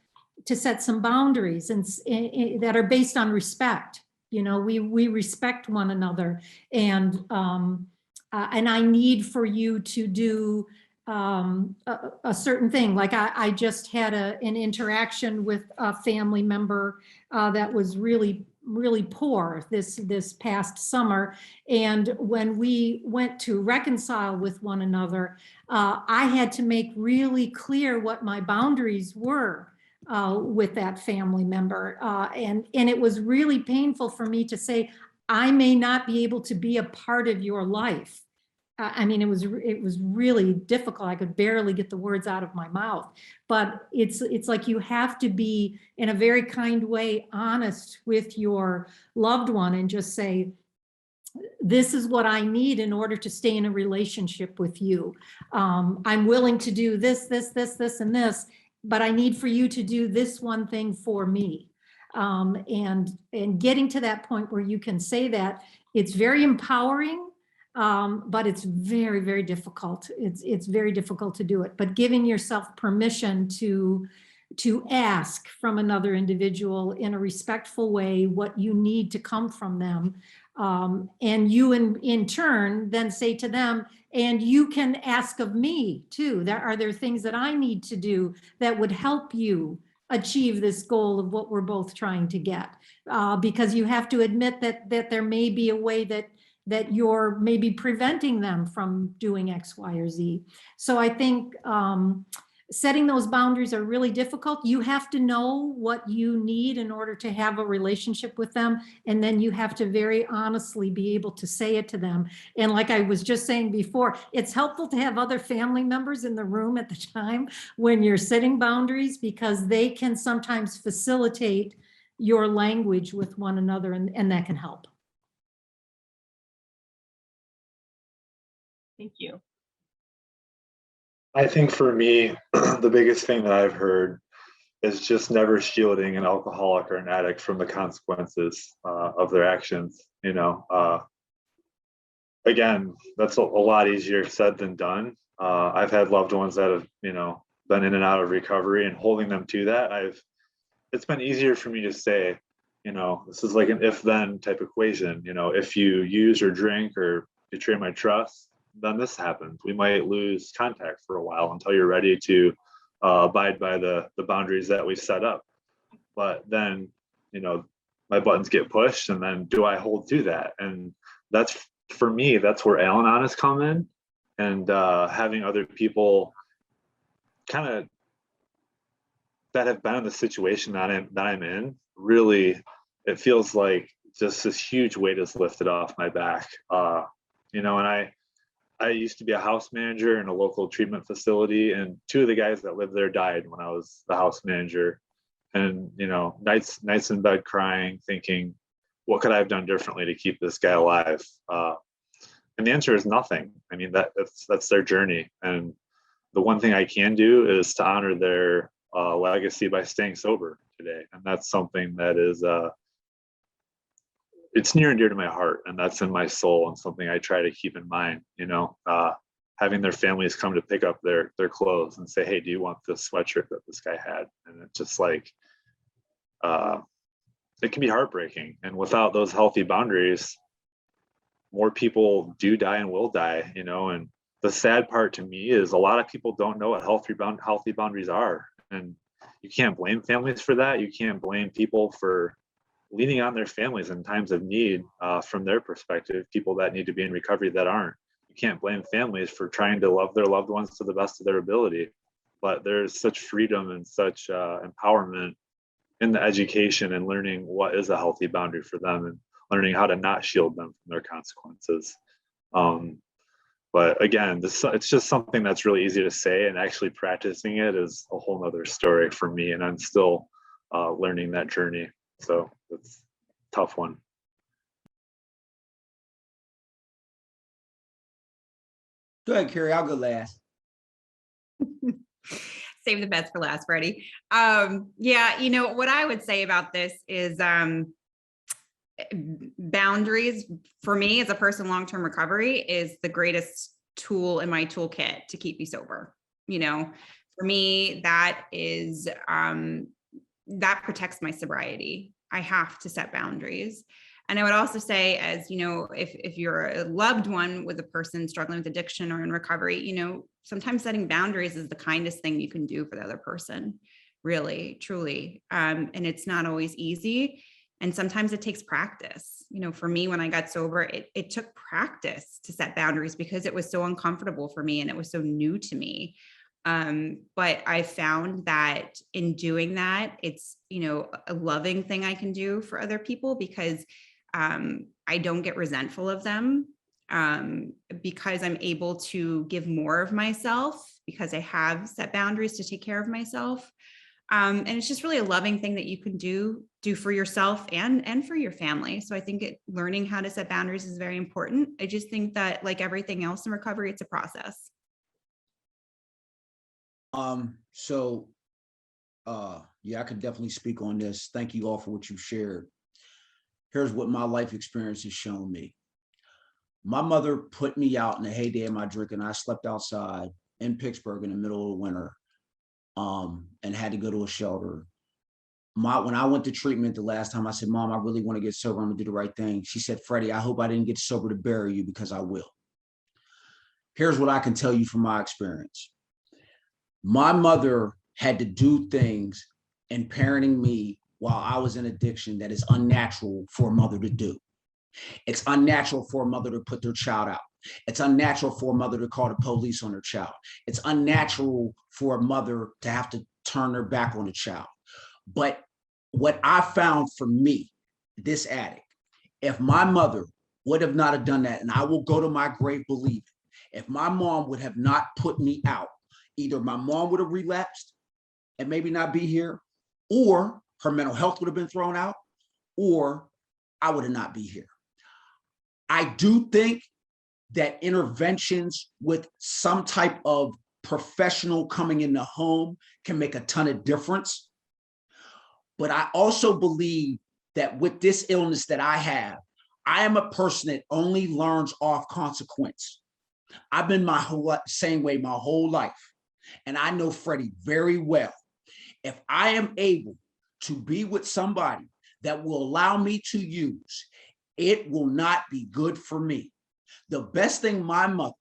some boundaries and that are based on respect. You know, we respect one another, and I need for you to do a certain thing. Like I just had an interaction with a family member that was really poor this past summer. And when we went to reconcile with one another, I had to make really clear what my boundaries were with that family member. And it was really painful for me to say, I may not be able to be a part of your life. I mean, it was really difficult. I could barely get the words out of my mouth. But it's like you have to be, in a very kind way, honest with your loved one and just say, this is what I need in order to stay in a relationship with you. I'm willing to do this, and this, but I need for you to do this one thing for me. And getting to that point where you can say that, it's very empowering. But it's very, very difficult. It's very difficult to do it. But giving yourself permission to ask from another individual in a respectful way what you need to come from them And you in turn then say to them, and you can ask of me too. Are there things that I need to do that would help you achieve this goal of what we're both trying to get? Because you have to admit that there may be a way that you're maybe preventing them from doing X, Y, or Z. So I think setting those boundaries are really difficult. You have to know what you need in order to have a relationship with them. And then you have to very honestly be able to say it to them. And like I was just saying before, it's helpful to have other family members in the room at the time when you're setting boundaries, because they can sometimes facilitate your language with one another, and that can help. Thank you. I think for me, the biggest thing that I've heard is just never shielding an alcoholic or an addict from the consequences of their actions. Again, that's a lot easier said than done. I've had loved ones that have, been in and out of recovery, and holding them to that, it's been easier for me to say, this is like an if-then type equation. If you use or drink or betray my trust, then this happens. We might lose contact for a while until you're ready to abide by the boundaries that we set up. But then, my buttons get pushed, and then do I hold to that? And that's, for me, that's where Al-Anon come in, and having other people kind of that have been in the situation that I'm in, really, it feels like just this huge weight is lifted off my back. And I used to be a house manager in a local treatment facility, and two of the guys that lived there died when I was the house manager. And, nights in bed crying, thinking, what could I have done differently to keep this guy alive? And the answer is nothing. I mean, that's their journey. And the one thing I can do is to honor their legacy by staying sober today. And that's something that is, it's near and dear to my heart, and that's in my soul, and something I try to keep in mind. Having their families come to pick up their clothes and say, hey, do you want this sweatshirt that this guy had? And it's just like, it can be heartbreaking. And without those healthy boundaries, more people do die and will die. And the sad part to me is a lot of people don't know what healthy boundaries are. And you can't blame families for that. You can't blame people for leaning on their families in times of need, from their perspective, people that need to be in recovery that aren't. You can't blame families for trying to love their loved ones to the best of their ability. But there's such freedom and such empowerment in the education and learning what is a healthy boundary for them, and learning how to not shield them from their consequences. But again, it's just something that's really easy to say, and actually practicing it is a whole nother story for me. And I'm still learning that journey. So it's a tough one. Go ahead, Kerry. I'll go last. Save the best for last, Freddie. Yeah, what I would say about this is boundaries for me as a person, long-term recovery is the greatest tool in my toolkit to keep me sober. For me, that is that protects my sobriety. I have to set boundaries. And I would also say, as if you're a loved one with a person struggling with addiction or in recovery, sometimes setting boundaries is the kindest thing you can do for the other person, really, truly. And it's not always easy. And sometimes it takes practice. For me, when I got sober, it took practice to set boundaries because it was so uncomfortable for me and it was so new to me. But I found that in doing that, it's, a loving thing I can do for other people, because I don't get resentful of them, because I'm able to give more of myself because I have set boundaries to take care of myself. And it's just really a loving thing that you can do for yourself and for your family. So I think learning how to set boundaries is very important. I just think that, like everything else in recovery, it's a process. Yeah, I could definitely speak on this. Thank you all for what you shared. Here's what my life experience has shown me. My mother put me out in the heyday of my drinking. I slept outside in Pittsburgh in the middle of the winter, and had to go to a shelter. when I went to treatment the last time, I said, Mom, I really want to get sober. I'm gonna do the right thing. She said, Freddie, I hope I didn't get sober to bury you, because I will. Here's what I can tell you from my experience. My mother had to do things in parenting me while I was in addiction that is unnatural for a mother to do. It's unnatural for a mother to put their child out. It's unnatural for a mother to call the police on her child. It's unnatural for a mother to have to turn their back on a child. But what I found for me, this addict, if my mother would have not have done that, and I will go to my grave believing, if my mom would have not put me out, either my mom would have relapsed and maybe not be here, or her mental health would have been thrown out, or I would have not be here. I do think that interventions with some type of professional coming in the home can make a ton of difference. But I also believe that with this illness that I have, I am a person that only learns off consequence. I've been same way my whole life. And I know Freddie very well. If I am able to be with somebody that will allow me to use, it will not be good for me. The best thing my mother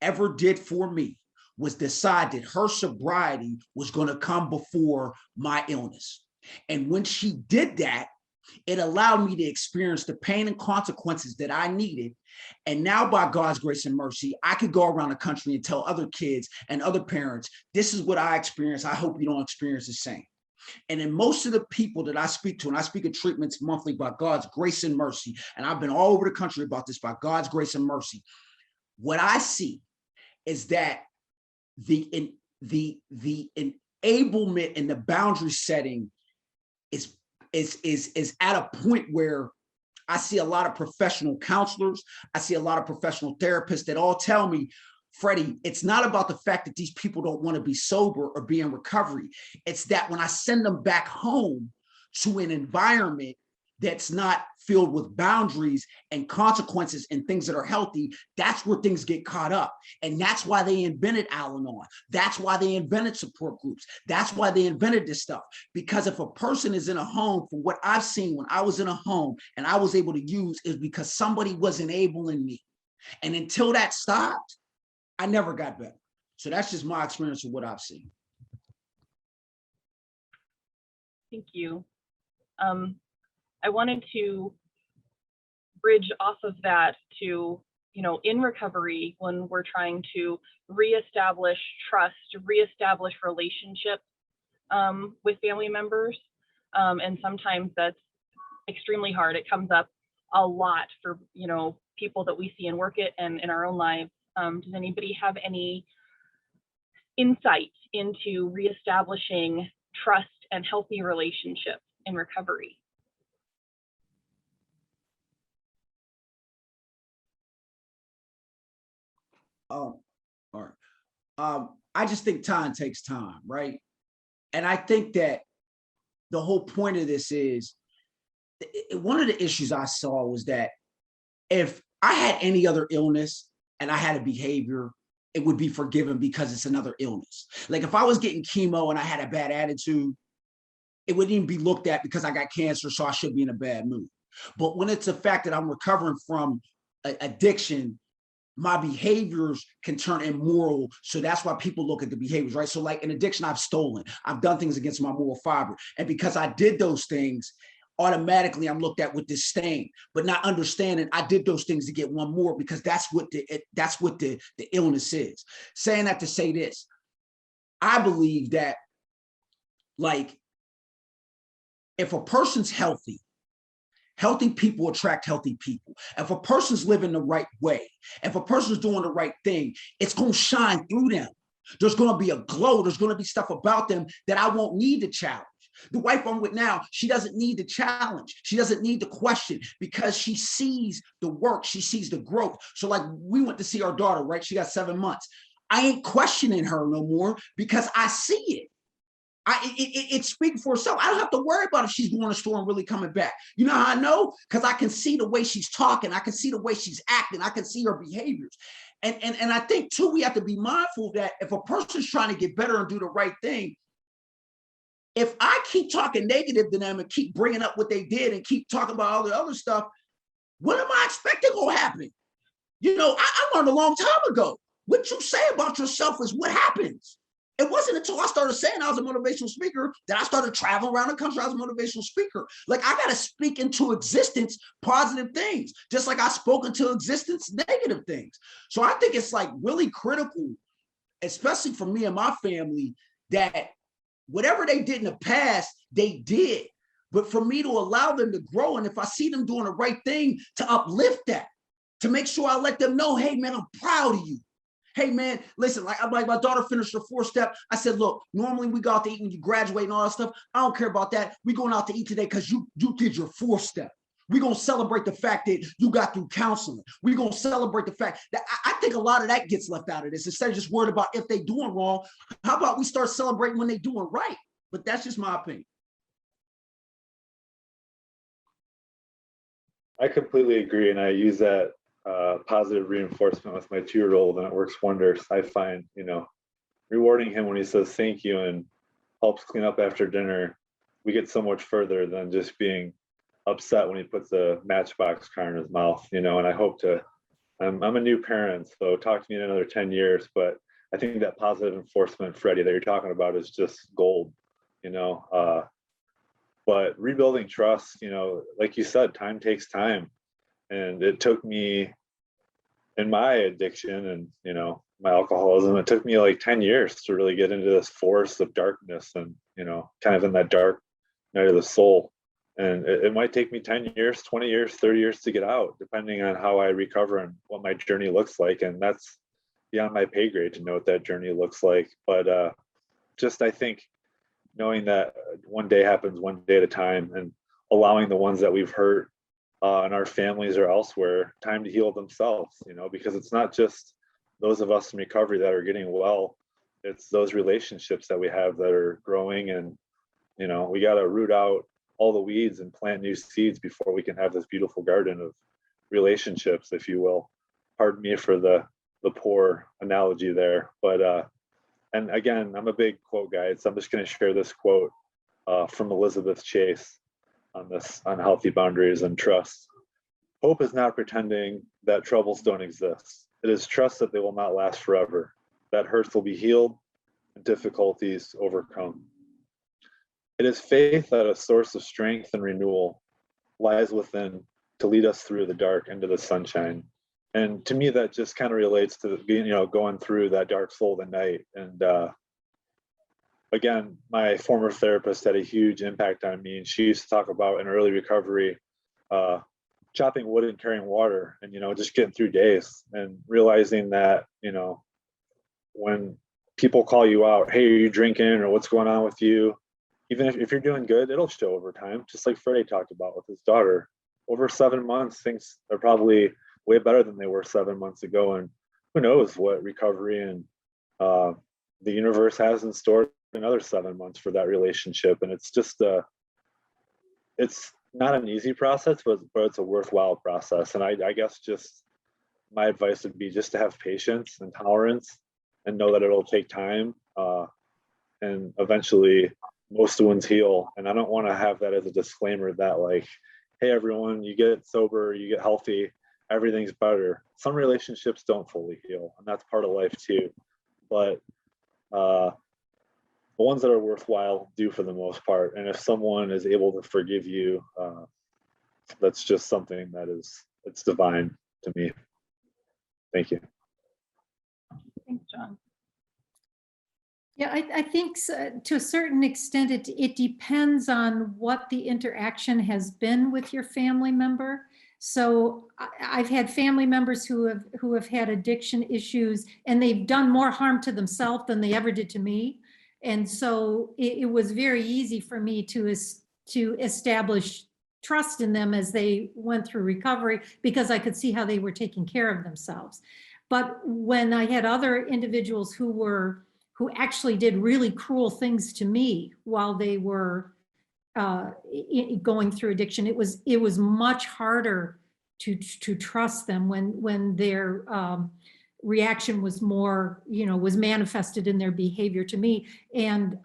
ever did for me was decide that her sobriety was going to come before my illness. And when she did that, it allowed me to experience the pain and consequences that I needed. And now, by God's grace and mercy, I could go around the country and tell other kids and other parents, this is what I experienced. I hope you don't experience the same. And in most of the people that I speak to, and I speak of treatments monthly by God's grace and mercy, and I've been all over the country about this by God's grace and mercy, what I see is that the enablement and the boundary setting is at a point where I see a lot of professional counselors, I see a lot of professional therapists that all tell me, Freddie, it's not about the fact that these people don't want to be sober or be in recovery. It's that when I send them back home to an environment that's not filled with boundaries and consequences and things that are healthy, that's where things get caught up. And that's why they invented Al-Anon. That's why they invented support groups. That's why they invented this stuff. Because if a person is in a home, from what I've seen when I was in a home and I was able to use, is because somebody was enabling me. And until that stopped, I never got better. So that's just my experience of what I've seen. Thank you. I wanted to bridge off of that to, in recovery, when we're trying to reestablish trust, reestablish relationships with family members. And sometimes that's extremely hard. It comes up a lot for, people that we see in Workit and in our own lives. Does anybody have any insight into reestablishing trust and healthy relationships in recovery? All right. I just think time takes time, right? And I think that the whole point of this is, one of the issues I saw was that if I had any other illness and I had a behavior, it would be forgiven because it's another illness. Like if I was getting chemo and I had a bad attitude, it wouldn't even be looked at because I got cancer, so I should be in a bad mood. But when it's the fact that I'm recovering from addiction, my behaviors can turn immoral. So that's why people look at the behaviors, right? So like in addiction, I've stolen, I've done things against my moral fiber. And because I did those things, automatically I'm looked at with disdain, but not understanding I did those things to get one more, because that's what the illness is. Saying that to say this, I believe that, like, if a person's healthy, healthy people attract healthy people. If a person's living the right way, if a person's doing the right thing, it's going to shine through them. There's going to be a glow. There's going to be stuff about them that I won't need to challenge. The wife I'm with now, she doesn't need the challenge. She doesn't need the question, because she sees the work. She sees the growth. So like we went to see our daughter, right? She got 7 months. I ain't questioning her no more because I see it. It's speaking for itself. I don't have to worry about if she's going to the store and really coming back. You know how I know? Because I can see the way she's talking. I can see the way she's acting. I can see her behaviors. And I think too, we have to be mindful that if a person's trying to get better and do the right thing, If I keep talking negative to them and keep bringing up what they did and keep talking about all the other stuff, what am I expecting will happen? You know, I learned a long time ago. What you say about yourself is what happens. It wasn't until I started saying I was a motivational speaker that I started traveling around the country. I was a motivational speaker. Like, I got to speak into existence positive things, just like I spoke into existence negative things. So I think it's like really critical, especially for me and my family, that whatever they did in the past, they did. But for me to allow them to grow, and if I see them doing the right thing, to uplift that, to make sure I let them know, hey, man, I'm proud of you. Hey, man, listen, like my daughter finished her 4-step. I said, look, normally we go out to eat when you graduate and all that stuff. I don't care about that. We're going out to eat today because you did your 4-step. We're going to celebrate the fact that you got through counseling. We're going to celebrate the fact that I think a lot of that gets left out of this. Instead of just worried about if they're doing wrong, how about we start celebrating when they're doing right? But that's just my opinion. I completely agree. And I use that positive reinforcement with my 2-year-old, and it works wonders. I find, you know, rewarding him when he says thank you and helps clean up after dinner, we get so much further than just being upset when he puts a Matchbox car in his mouth, you know. And I hope to, I'm a new parent, so talk to me in another 10 years, but I think that positive enforcement, Freddie, that you're talking about is just gold, you know. But rebuilding trust, you know, like you said, time takes time. And it took me, in my addiction and, you know, my alcoholism, it took me like 10 years to really get into this forest of darkness and, you know, kind of in that dark night of the soul. And it might take me 10 years, 20 years, 30 years to get out, depending on how I recover and what my journey looks like. And that's beyond my pay grade to know what that journey looks like. But just, I think, knowing that one day happens one day at a time, and allowing the ones that we've hurt in our families or elsewhere time to heal themselves, you know, because it's not just those of us in recovery that are getting well, it's those relationships that we have that are growing. And, you know, we got to root out all the weeds and plant new seeds before we can have this beautiful garden of relationships, if you will. Pardon me for the poor analogy there, but and again, I'm a big quote guy, so I'm just going to share this quote from Elizabeth Chase on healthy boundaries and trust. Hope is not pretending that troubles don't exist. It is trust that they will not last forever, that hurts will be healed and difficulties overcome. It is faith that a source of strength and renewal lies within to lead us through the dark into the sunshine. And to me, that just kind of relates to, you know, going through that dark soul at night. And again, my former therapist had a huge impact on me, and she used to talk about in early recovery, chopping wood and carrying water, and, you know, just getting through days and realizing that, you know, when people call you out, hey, are you drinking, or what's going on with you? Even if you're doing good, it'll show over time, just like Freddie talked about with his daughter. Over 7 months, things are probably way better than they were 7 months ago. And who knows what recovery and the universe has in store another 7 months for that relationship. And it's just it's not an easy process, but it's a worthwhile process. And I guess just my advice would be just to have patience and tolerance and know that it'll take time, and eventually most wounds heal. And I don't want to have that as a disclaimer that, like, hey everyone, you get sober, you get healthy, everything's better. Some relationships don't fully heal, and that's part of life too. But the ones that are worthwhile do for the most part. And if someone is able to forgive you, that's just something that it's divine to me. Thank you. Thanks, John. Yeah, I think so, to a certain extent, it depends on what the interaction has been with your family member. So I've had family members who have had addiction issues, and they've done more harm to themselves than they ever did to me. And so it was very easy for me to establish trust in them as they went through recovery, because I could see how they were taking care of themselves. But when I had other individuals who actually did really cruel things to me while they were going through addiction, it was much harder to trust them when their reaction was more, was manifested in their behavior to me. And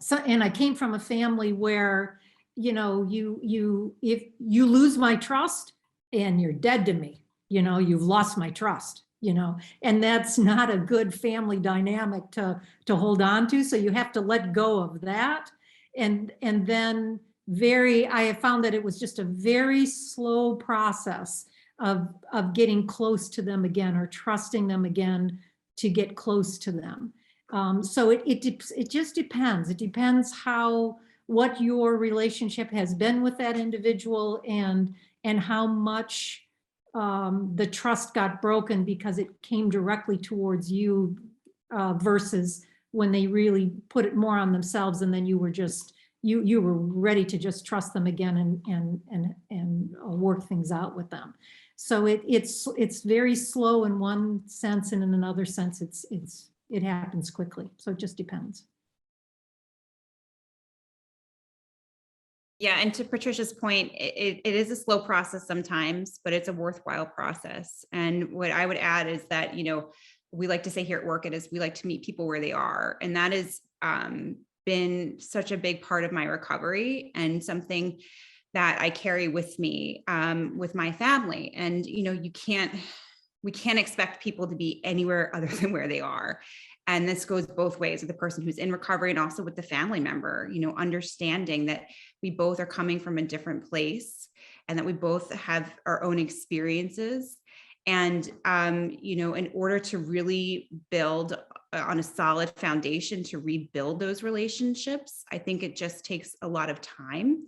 so, and I came from a family where, you know, if you lose my trust and you're dead to me, you know, you've lost my trust, you know, and that's not a good family dynamic to hold on to. So you have to let go of that. And then I have found that it was just a very slow process of getting close to them again, or trusting them again to get close to them. So it just depends. It depends what your relationship has been with that individual, and how much the trust got broken because it came directly towards you, versus when they really put it more on themselves, and then you were just you were ready to just trust them again and work things out with them. So it's very slow in one sense, and in another sense it happens quickly. So it just depends. Yeah, and to Patricia's point, it is a slow process sometimes, but it's a worthwhile process. And what I would add is that, you know, we like to say here at Workit is we like to meet people where they are. And that has been such a big part of my recovery, and something that I carry with me with my family. And, you know, we can't expect people to be anywhere other than where they are. And this goes both ways, with the person who's in recovery and also with the family member, you know, understanding that we both are coming from a different place, and that we both have our own experiences. And, you know, in order to really build on a solid foundation to rebuild those relationships, I think it just takes a lot of time.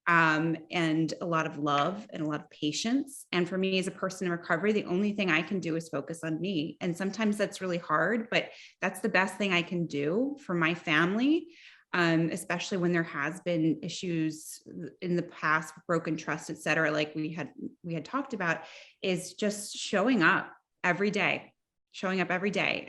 And a lot of love and a lot of patience. And for me as a person in recovery, the only thing I can do is focus on me. And sometimes that's really hard, but that's the best thing I can do for my family, especially when there has been issues in the past, broken trust, et cetera, like we had talked about, is just showing up every day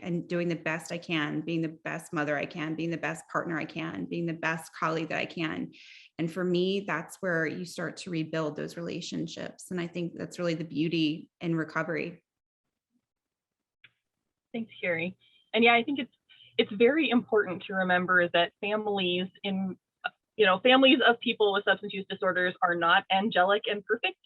and doing the best I can, being the best mother I can, being the best partner I can, being the best colleague that I can. And for me, that's where you start to rebuild those relationships. And I think that's really the beauty in recovery. Thanks, Kerry. And yeah, I think it's very important to remember that families of people with substance use disorders are not angelic and perfect.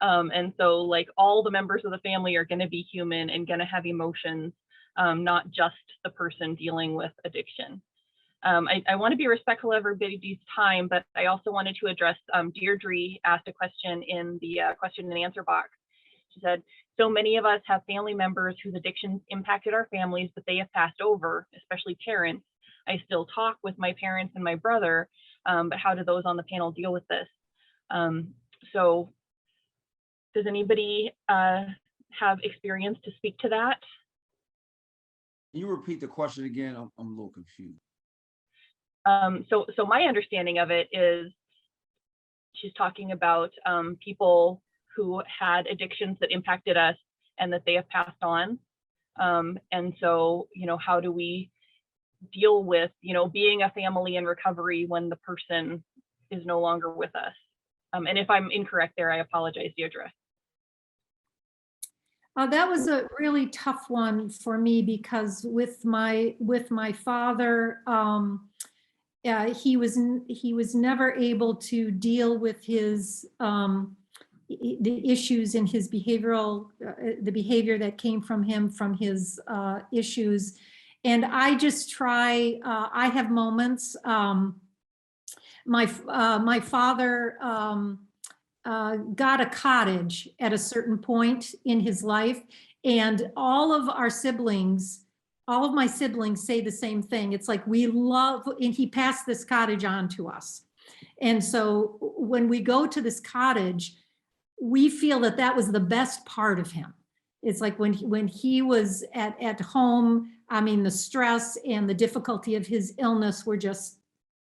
And so like all the members of the family are going to be human and going to have emotions, not just the person dealing with addiction. I want to be respectful of everybody's time, but I also wanted to address, Deirdre asked a question in the question and answer box. She said, so many of us have family members whose addictions impacted our families, but they have passed over, especially parents. I still talk with my parents and my brother, but how do those on the panel deal with this? So does anybody have experience to speak to that? Can you repeat the question again? I'm a little confused. So my understanding of it is she's talking about people who had addictions that impacted us and that they have passed on. And so, you know, how do we deal with, you know, being a family in recovery when the person is no longer with us? And if I'm incorrect there, I apologize, Deirdre. That was a really tough one for me, because with my father, he was never able to deal with his the issues in his behavioral, the behavior that came from him from his issues. And I just try, I have moments, my father got a cottage at a certain point in his life, and all of my siblings say the same thing. It's like, we love, and he passed this cottage on to us. And so when we go to this cottage, we feel that that was the best part of him. It's like when he was at home, I mean, the stress and the difficulty of his illness were just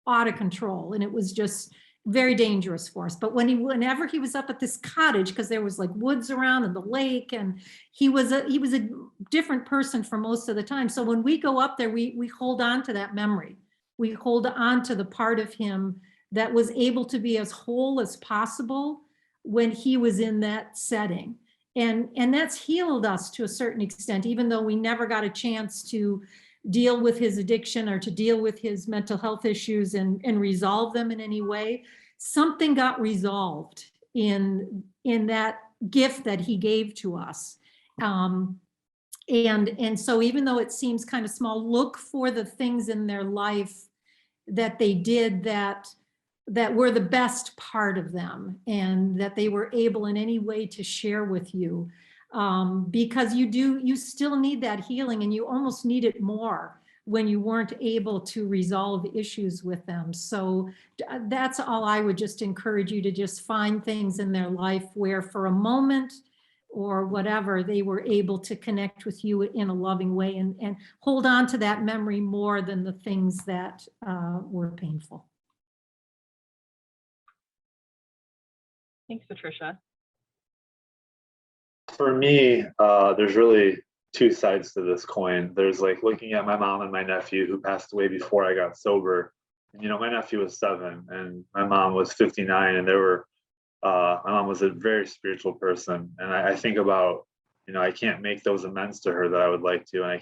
out of control. And it was just very dangerous for us. But whenever he was up at this cottage, because there was like woods around and the lake, and he was a different person for most of the time. So when we go up there, we hold on to that memory. We hold on to the part of him that was able to be as whole as possible when he was in that setting. And that's healed us to a certain extent, even though we never got a chance to deal with his addiction or to deal with his mental health issues and resolve them in any way. Something got resolved in that gift that he gave to us. And so even though it seems kind of small, look for the things in their life that they did that were the best part of them, and that they were able in any way to share with you. Because you still need that healing, and you almost need it more when you weren't able to resolve issues with them. So that's all I would just encourage you to just find things in their life where for a moment or whatever, they were able to connect with you in a loving way, and hold on to that memory more than the things that were painful. Thanks, Patricia. For me, there's really two sides to this coin. There's like looking at my mom and my nephew who passed away before I got sober. And, you know, my nephew was 7 and my mom was 59, and my mom was a very spiritual person. And I think about, you know, I can't make those amends to her that I would like to, and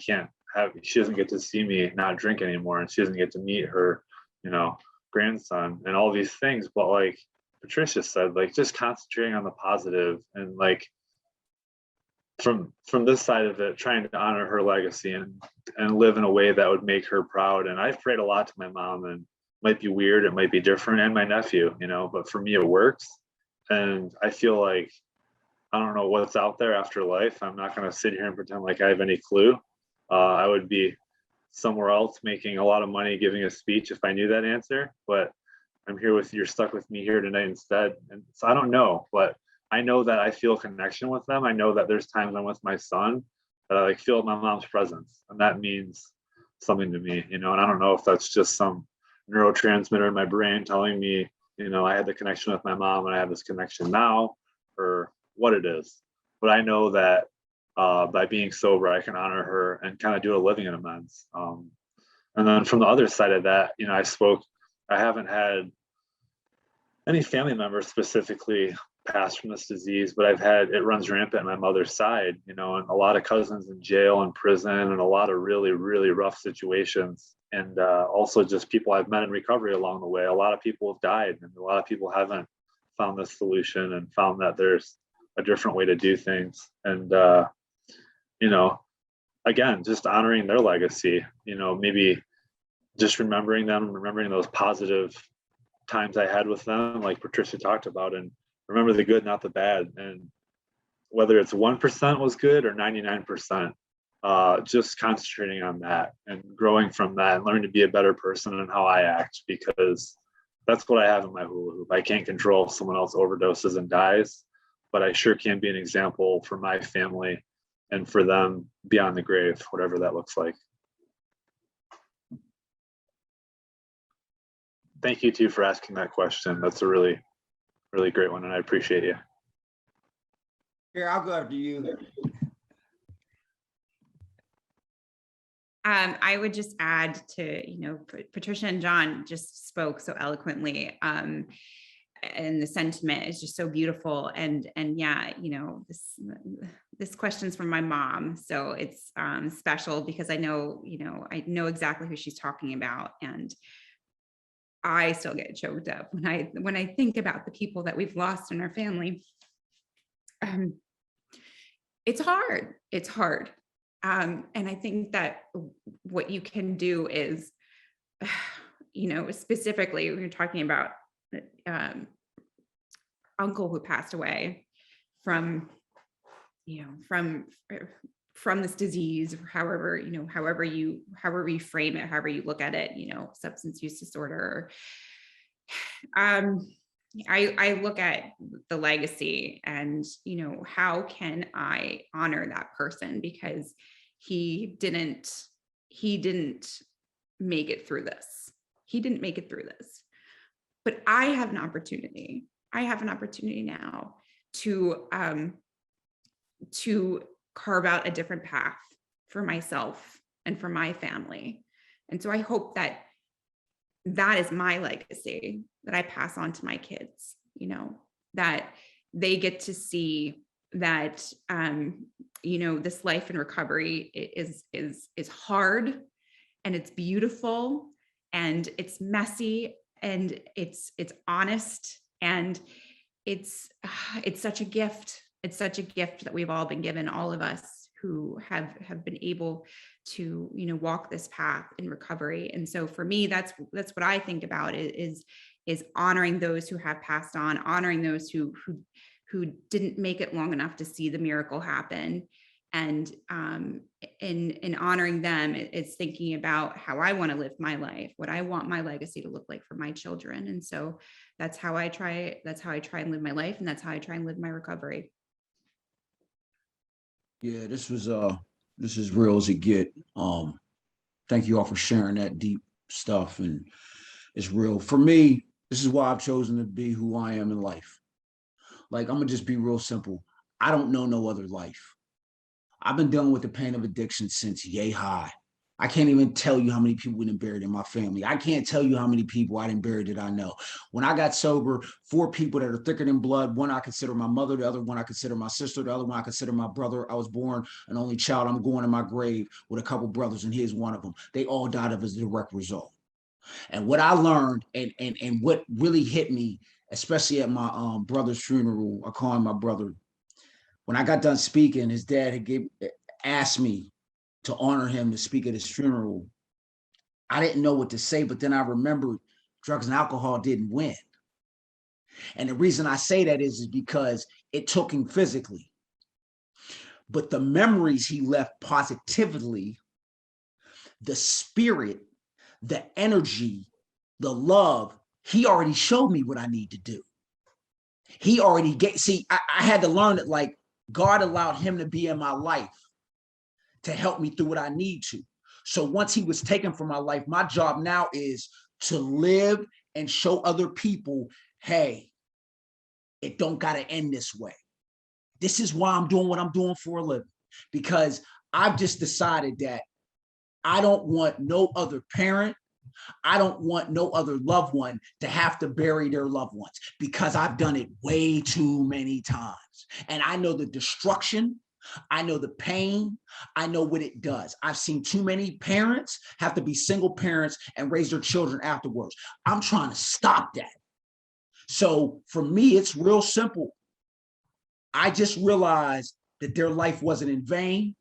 she doesn't get to see me not drink anymore, and she doesn't get to meet her, you know, grandson and all these things. But like Patricia said, like just concentrating on the positive, and like from this side of it, trying to honor her legacy and live in a way that would make her proud. And I've prayed a lot to my mom, and it might be weird, it might be different, and my nephew, you know, but for me it works. And I feel like I don't know what's out there after life. I'm not going to sit here and pretend like I have any clue. I would be somewhere else making a lot of money giving a speech if I knew that answer, but I'm here with you're stuck with me here tonight instead. And so I don't know, but I know that I feel a connection with them. I know that there's times I'm with my son that I like feel my mom's presence, and that means something to me, you know. And I don't know if that's just some neurotransmitter in my brain telling me, you know, I had the connection with my mom and I have this connection now, or what it is. But I know that by being sober, I can honor her and kind of do a living in amends. And then from the other side of that, you know, I haven't had any family members specifically pass from this disease, but it runs rampant on my mother's side, you know, and a lot of cousins in jail and prison, and a lot of really, really rough situations. And also just people I've met in recovery along the way. A lot of people have died, and a lot of people haven't found this solution and found that there's a different way to do things. And, you know, again, just honoring their legacy, you know, maybe just remembering those positive times I had with them, like Patricia talked about, and remember the good, not the bad. And whether it's 1% was good or 99%, just concentrating on that and growing from that and learning to be a better person in how I act, because that's what I have in my hula hoop. I can't control if someone else overdoses and dies, but I sure can be an example for my family and for them beyond the grave, whatever that looks like. Thank you too for asking that question. That's a really, really great one, and I appreciate you. Here, I'll go after you. I would just add to, you know, Patricia and Jon just spoke so eloquently, and the sentiment is just so beautiful. And yeah, you know, this question's from my mom, so it's special because I know exactly who she's talking about, and I still get choked up when I think about the people that we've lost in our family. It's hard. It's hard. And I think that what you can do is, you know, specifically when you're talking about uncle who passed away from this disease, or however you frame it, however you look at it, you know, substance use disorder. I look at the legacy and, you know, how can I honor that person, because he didn't make it through this. He didn't make it through this, but I have an opportunity now to carve out a different path for myself and for my family. And so I hope that is my legacy that I pass on to my kids, you know, that they get to see that, you know, this life in recovery is hard. it's beautiful, and it's messy, and it's honest, and it's such a gift. It's such a gift that we've all been given, all of us who have been able to, walk this path in recovery. And so for me, that's what I think about is honoring those who have passed on, honoring those who didn't make it long enough to see the miracle happen. And in honoring them, it's thinking about how I want to live my life, what I want my legacy to look like for my children. And so that's how I try and live my life. And that's how I try and live my recovery. Yeah, this is real as it get. Thank you all for sharing that deep stuff, and it's real. For me, this is why I've chosen to be who I am in life. Like, I'm gonna just be real simple. I don't know no other life. I've been dealing with the pain of addiction since yay high. I can't even tell you how many people we done buried in my family. I can't tell you how many people I done buried that I know. When I got sober, 4 people that are thicker than blood. One I consider my mother, the other one I consider my sister, the other one I consider my brother. I was born an only child. I'm going to my grave with a couple brothers, and here's one of them. They all died of as a direct result. And what I learned, and what really hit me, especially at my brother's funeral, I call him my brother. When I got done speaking, his dad had asked me to honor him to speak at his funeral. I didn't know what to say, but then I remembered drugs and alcohol didn't win. And the reason I say that is because it took him physically. But the memories he left positively, the spirit, the energy, the love, he already showed me what I need to do. He already I had to learn that, like, God allowed him to be in my life to help me through what I need to. So once he was taken from my life, my job now is to live and show other people, hey, it don't got to end this way. This is why I'm doing what I'm doing for a living, because I've just decided that I don't want no other parent, I don't want no other loved one to have to bury their loved ones, because I've done it way too many times. And I know the destruction, I know the pain, I know what it does. I've seen too many parents have to be single parents and raise their children afterwards. I'm trying to stop that. So for me, it's real simple. I just realized that their life wasn't in vain.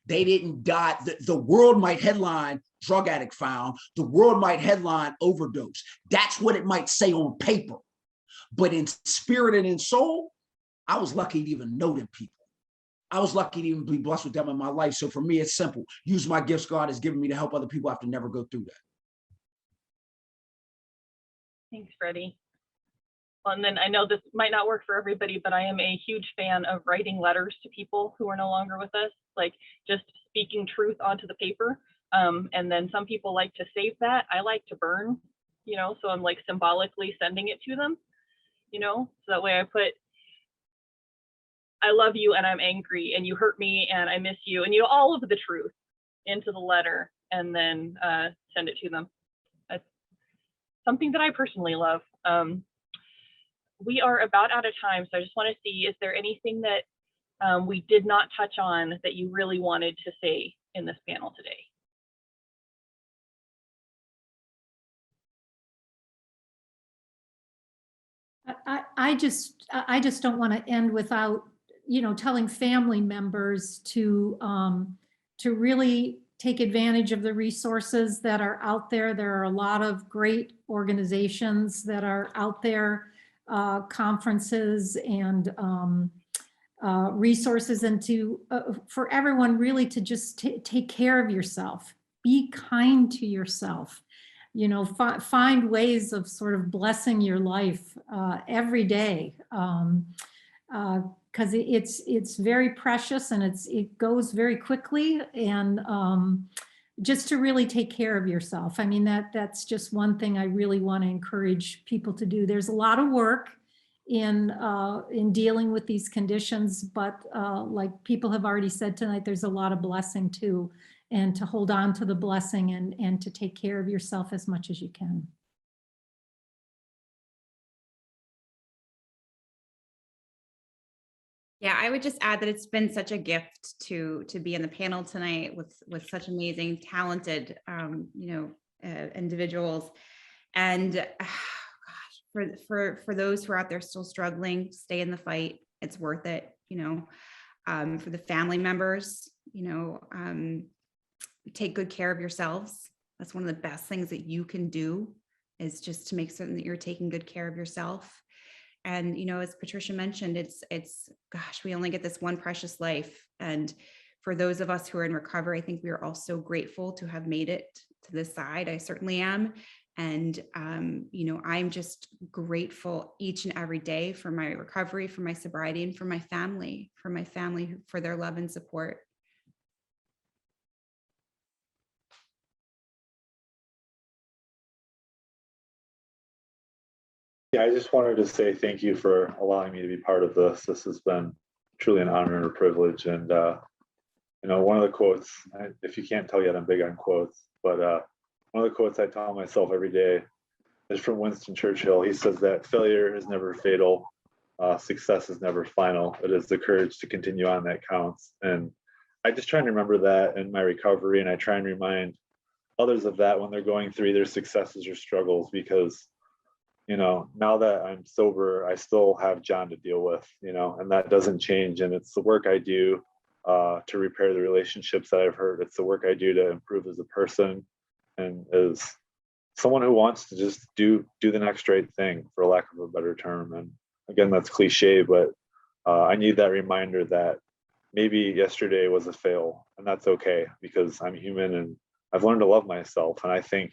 They didn't die. The world might headline drug addict found. The world might headline overdose. That's what it might say on paper. But in spirit and in soul, I was lucky to even know them people. I was lucky to even be blessed with them in my life. So for me, it's simple. Use my gifts God has given me to help other people have to never go through that. Thanks, Freddie. Well, and then I know this might not work for everybody, but I am a huge fan of writing letters to people who are no longer with us, like just speaking truth onto the paper. And then some people like to save that. I like to burn, so I'm like symbolically sending it to them, so that way I put, I love you and I'm angry and you hurt me and I miss you, and all of the truth into the letter, and then send it to them. That's something that I personally love. We are about out of time, so I just want to see, is there anything that we did not touch on that you really wanted to say in this panel today? I just don't want to end without, telling family members to really take advantage of the resources that are out there. There are a lot of great organizations that are out there, conferences and resources, and for everyone really to just take care of yourself. Be kind to yourself. Find ways of sort of blessing your life every day, because it's very precious and it goes very quickly, and just to really take care of yourself. I mean, that's just one thing I really want to encourage people to do. There's a lot of work in dealing with these conditions, but like people have already said tonight, there's a lot of blessing too. And to hold on to the blessing and to take care of yourself as much as you can. Yeah, I would just add that it's been such a gift to be in the panel tonight with such amazing, talented, individuals. And gosh, for those who are out there still struggling, stay in the fight. It's worth it. For the family members, take good care of yourselves. That's one of the best things that you can do, is just to make certain that you're taking good care of yourself. And, as Patricia mentioned, it's gosh, we only get this one precious life. And for those of us who are in recovery, I think we are all so grateful to have made it to this side. I certainly am. And, I'm just grateful each and every day for my recovery, for my sobriety, and for my family, for their love and support. Yeah, I just wanted to say thank you for allowing me to be part of this. This has been truly an honor and a privilege. And, one of the quotes, if you can't tell yet, I'm big on quotes, but one of the quotes I tell myself every day is from Winston Churchill. He says that failure is never fatal. Success is never final. It is the courage to continue on that counts. And I just try and remember that in my recovery. And I try and remind others of that when they're going through either successes or struggles, because now that I'm sober, I still have Jon to deal with, and that doesn't change. And it's the work I do to repair the relationships that I've hurt. It's the work I do to improve as a person and as someone who wants to just do the next right thing, for lack of a better term. And again, that's cliche, but I need that reminder that maybe yesterday was a fail, and that's okay, because I'm human and I've learned to love myself. And I think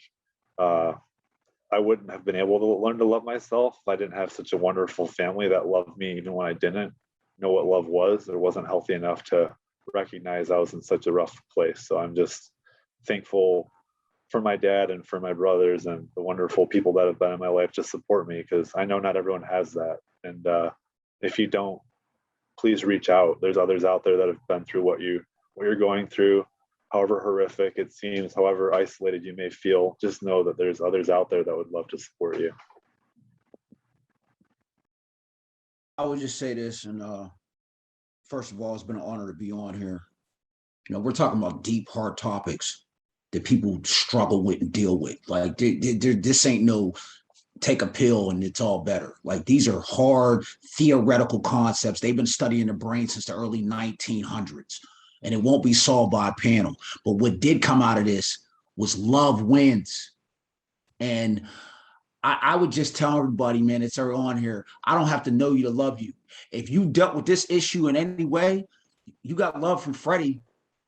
I wouldn't have been able to learn to love myself if I didn't have such a wonderful family that loved me even when I didn't know what love was, or wasn't healthy enough to recognize I was in such a rough place. So I'm just thankful for my dad and for my brothers and the wonderful people that have been in my life to support me, because I know not everyone has that. And if you don't, please reach out. There's others out there that have been through what you're going through. However horrific it seems, however isolated you may feel, just know that there's others out there that would love to support you. I would just say this, and first of all, it's been an honor to be on here. We're talking about deep, hard topics that people struggle with and deal with. Like, this ain't no take a pill and it's all better. Like, these are hard theoretical concepts. They've been studying the brain since the early 1900s. And it won't be solved by a panel. But what did come out of this was love wins. And I would just tell everybody, man, it's already on here. I don't have to know you to love you. If you dealt with this issue in any way, you got love from Freddie.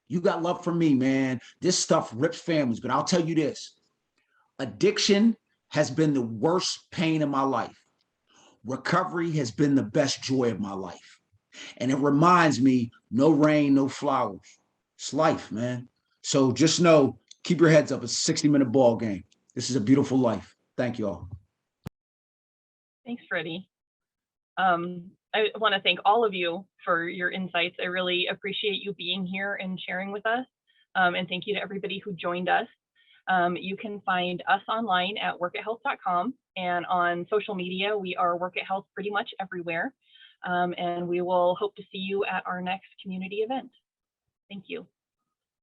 You got love from me, man. This stuff rips families. But I'll tell you this. Addiction has been the worst pain in my life. Recovery has been the best joy of my life. And it reminds me, no rain, no flowers. It's life, man. So just know, keep your heads up. It's a 60-minute ball game. This is a beautiful life. Thank you all. Thanks, Freddie. I want to thank all of you for your insights. I really appreciate you being here and sharing with us. And thank you to everybody who joined us. You can find us online at workithealth.com, and on social media, we are Workit Health pretty much everywhere. And we will hope to see you at our next community event. Thank you.